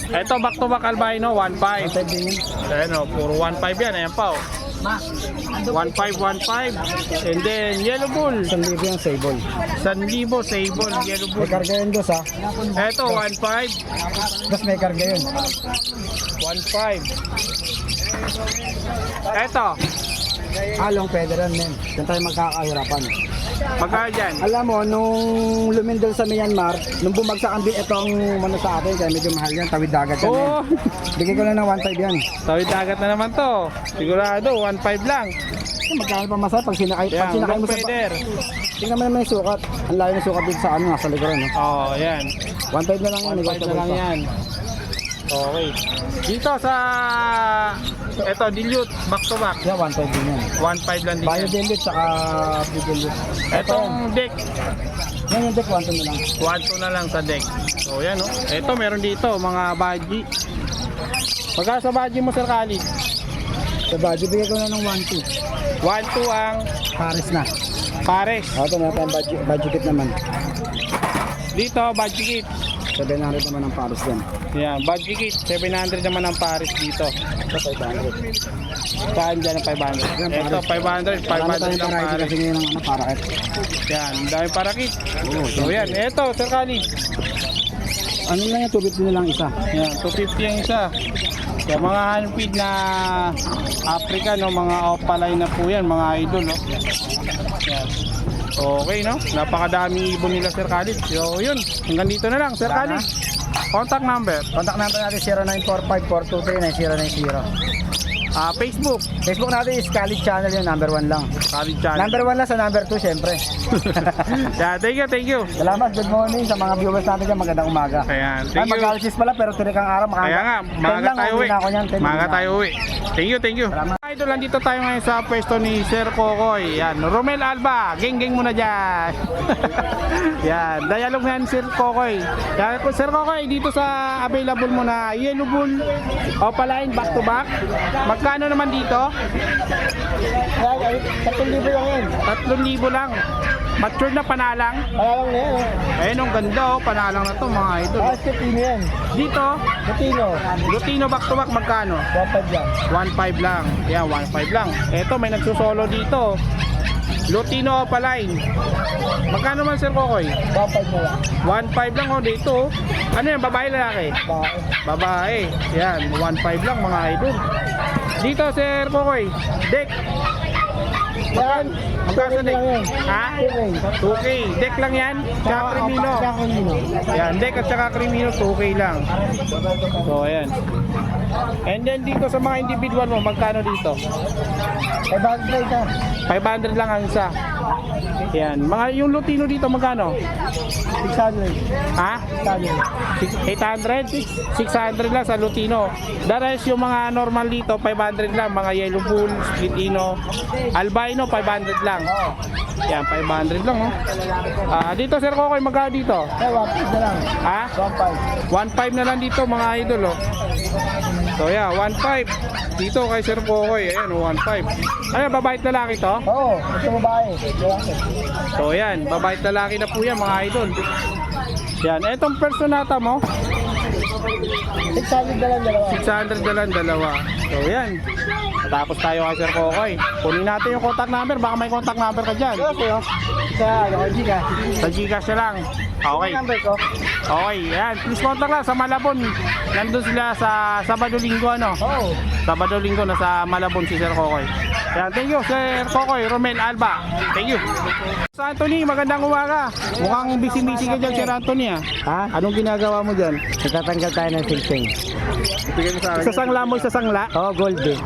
Ito, back to back albino, 1,500. 1,500 din yun. Ayan o, puro 1,500 yan, ayan pa o. 1,500. And then, yellow bull, 1,000 yung sable. 1,000 sable, yellow May bull. karga yun dos ha. Ito, 1,500. Tapos may karga yun. 1,500. Eto, Long feather yan, men. Diyan tayo magkakahirapan. Magkano dyan? Alam mo, nung lumindol sa Myanmar, nung bumagsak ang itong ano sa atin, kaya medyo mahal yan, tawid dagat yan. Oo. Bigay ko lang ng 1.5 yan. Tawid dagat na naman to. Sigurado, 1.5 lang. Magkano pa masaya pag sinakay, Yan, long mo sa... feather. Tingnan mo naman yung sukat. Ang layo ng sukat dito sa ano, nasa likuran. No? Oo, yan. 1.5 na lang yan. 1.5 na lang yan. Okay. Dito sa eto dilute back to back. Yeah, 1.5 din yan. 1.5 lang din. Bio yan. dilute, saka pre-dilute. Etong deck, Yan yung deck, 1.2 na lang. 1.2 na lang sa deck. So yan oh. Ito meron dito mga baji. Magkano sa baji mo, Sir Khalid? Sa budget, bigay ko na ng 1.2. 1.2 ang Paris na. pares. Ito na tayong budget kit naman. Dito baji kit. 700 naman ang Paris yan. Yan, baji kit 700 naman ang pares dito. Ito 500. Saan dyan ang 500? Ito 500, 500 Marami tayong lang variety pares. kasi ngayon ng ano, parakit. Yan, dami para kit. So yan, ito Sir Khalid. Ano lang yan, 250 na lang isa. Yan, 250 ang isa. Yung mga handfeed na African, no, mga opaline na po yan, mga idol. No? Yan. Okay, no? Napakadami ibon nila, Sir Khalid. So, yun. Hanggang dito na lang, Sir Wala Khalid. Contact number. Contact number natin 0945-423-9090. Facebook. Facebook natin is Khalid Channel yun, number 1 lang. Khalid Channel. Number 1 lang sa number 2, syempre. Yeah, thank you, thank you. Salamat, good morning sa mga viewers natin dyan, magandang umaga. Ayan, Ay, thank you. mag-alis pala pero tirik ang araw. Kaya nga, maaga tayo uwi. Maaga tayo uwi. Thank you, thank you. Salamat. Idol, nandito tayo ngayon sa pwesto ni Sir Kokoy. Yan, Romel Alba, geng-geng muna dyan. Yan, dialogue na yan, Sir Kokoy. Yan, Sir Kokoy, dito sa available mo na yellow bull, opaline, back to back. Magkano naman dito? 3,000 lang yan. 3,000 lang. Matured na panalang. Panalang na yan. Ayun, ang ganda oh, panalang na to mga idol. Pino yan. Dito, Latino. Lutino back to back, magkano? 1.5 yan. 1.5 lang. Yan, 1.5 lang. Eto, may nagsusolo dito. Lutino Opaline. Magkano man, Sir Kokoy? 1.5 na lang. 1.5 lang oh dito. Ano yan, babae lalaki? Bakit? Babae. Yan, 1.5 lang mga idol. Dito, Sir Kokoy. Deck. Yan. Magkano sa deck? yan. Ha? 2K. Deck lang yan? Tsaka Crimino. Yan, deck at tsaka Crimino, 2K lang. So, ayan. And then dito sa mga individual mo, magkano dito? 500 lang ang isa. Yan. Mga yung Lutino dito magkano? 600. Ha? 800? 600 lang sa Lutino. The rest yung mga normal dito 500 lang, mga yellow bull, split-ino, albino 500 lang. Yan, 500 lang oh. Dito Sir Kokoy, magkano dito? 1.5 na lang. Ha? 1.5. 1.5 na lang dito mga idol oh. So yeah, 1.5 dito kay Sir Kokoy. Ayan, 1.5. Ano, babait lalaki to? Oo, ito babae. So yan, babait lalaki na po yan mga idol. Yan, etong personata mo, 600 na lang dalawa. 600 na lang dalawa. So yan, tapos tayo kay Sir Kokoy. Kunin natin yung contact number, baka may contact number ka dyan. Sa Gcash. Sa Gcash na lang. Okay. Number ko. Okay, yan. Please contact lang sa Malabon. Nandun sila sa Sabado-Linggo, ano? Oo. Sabado-Linggo, nasa Malabon si Sir Kokoy. Yan, thank you, Sir Kokoy, Romel Alba. Thank you. Sir Anthony, magandang umaga. Mukhang busy-busy ka dyan, Sir Anthony, ah. Ha? Anong ginagawa mo dyan? Natatanggal tayo ng singsing. Isasangla mo, isasangla? Oo, gold eh.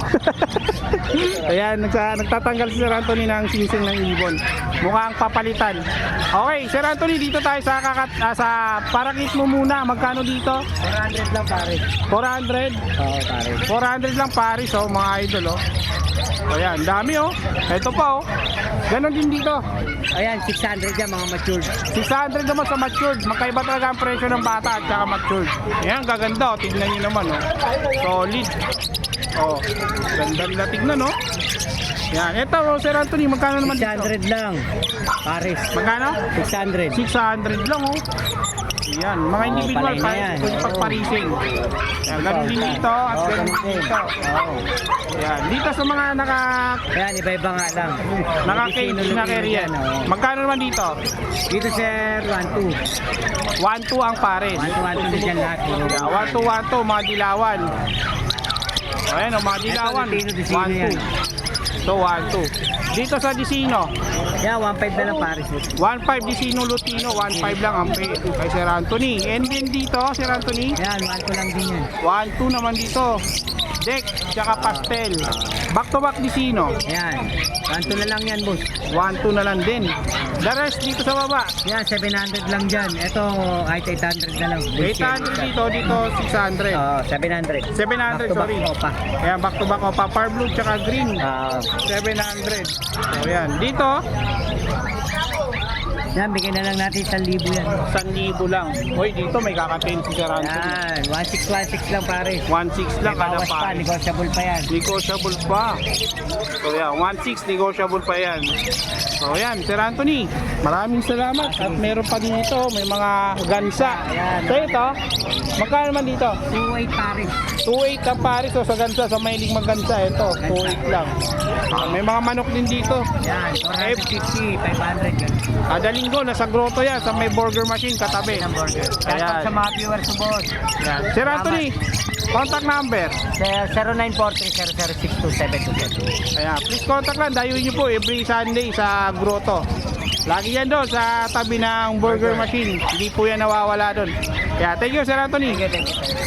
Ayan, nagtatanggal si Sir Anthony ng singsing ng ibon. Mukhang papalitan. Okay, Sir Anthony, dito tayo sa sa parakit mo muna. Magkano dito? 400 lang pare. 400? Oo, pare. 400 lang pares, oh, mga idol, oh. Ayan, dami, oh. Ito pa, oh. Ganon din dito. Ayan, 600 yan mga matured. 600 naman sa matured. Magkaiba talaga ang presyo ng bata at saka matured. Ayan, gaganda, oh. Tignan nyo naman, oh. Solid. Oh, ganda nila tignan, oh. Yan, ito, oh, Sir Anthony, magkano naman dito? 600 lang. Paris. Magkano? 600. 600 lang, oh. Yan, mga individual, palay na yan. pwede pagparising. Yan, ganun din dito at Oo, ganun ganun din din. dito. Oo. Yan, dito sa mga Ayan, iba-iba nga lang. naka-cage na carrier. Magkano naman dito? Dito sir, 1-2. 1-2 ang pares. 1-2 din dyan lahat. 1-2, mga dilawan. Ayan, ang mga dilawan. Ito, Lutino, Disino 1-2. So, 1-2. Dito sa Disino, Yeah, 1.5 na lang pares. 1.5 Disino Lutino, 1.5 lang ang pay kay Sir Anthony. And then dito, Sir Anthony, Yan, 1 lang din yan. 1-2 naman dito. Deck, tsaka pastel. Back to back Disino. Yan, 1 na lang yan, boss. 1-2 na lang din. The rest dito sa baba. Yan, 700 lang dyan. Ito, kahit 800 na lang. 800 dito, dito 600. 700. 700, sorry. Pa. Ayan, back to back opa. Par blue tsaka green. 700. So, yan. Dito, Yan, bigyan na lang natin 1,000 yan. 1,000 lang. Hoy, dito may kakatin si Sir Anthony. Yan, 1,616 lang pares. 1.6 lang May kada bawas pa, pa. negotiable pa yan. Negotiable pa. So yan, 1.6 negotiable pa yan. So yan, Sir Anthony, maraming salamat. At meron pa dito, may mga gansa. Ayan. So ito, magkano naman dito? 2.8 pares. 2.8 ang pares o sa gansa, sa mailing maggansa. Ito, 2.8 lang. May mga manok din dito. Yan, 450, 500 yan. Kada linggo, nasa grotto yan, sa may burger machine katabi. Ang burger. Ayan. Shoutout sa mga viewers ko, boss. Yan. Sir Anthony, contact number. 0943-0062727. Ayan, please contact lang. Dayuin niyo po every Sunday sa grotto. Lagi yan doon sa tabi ng burger machine. Hindi po yan nawawala doon. Kaya thank you, Sir Anthony. Thank you.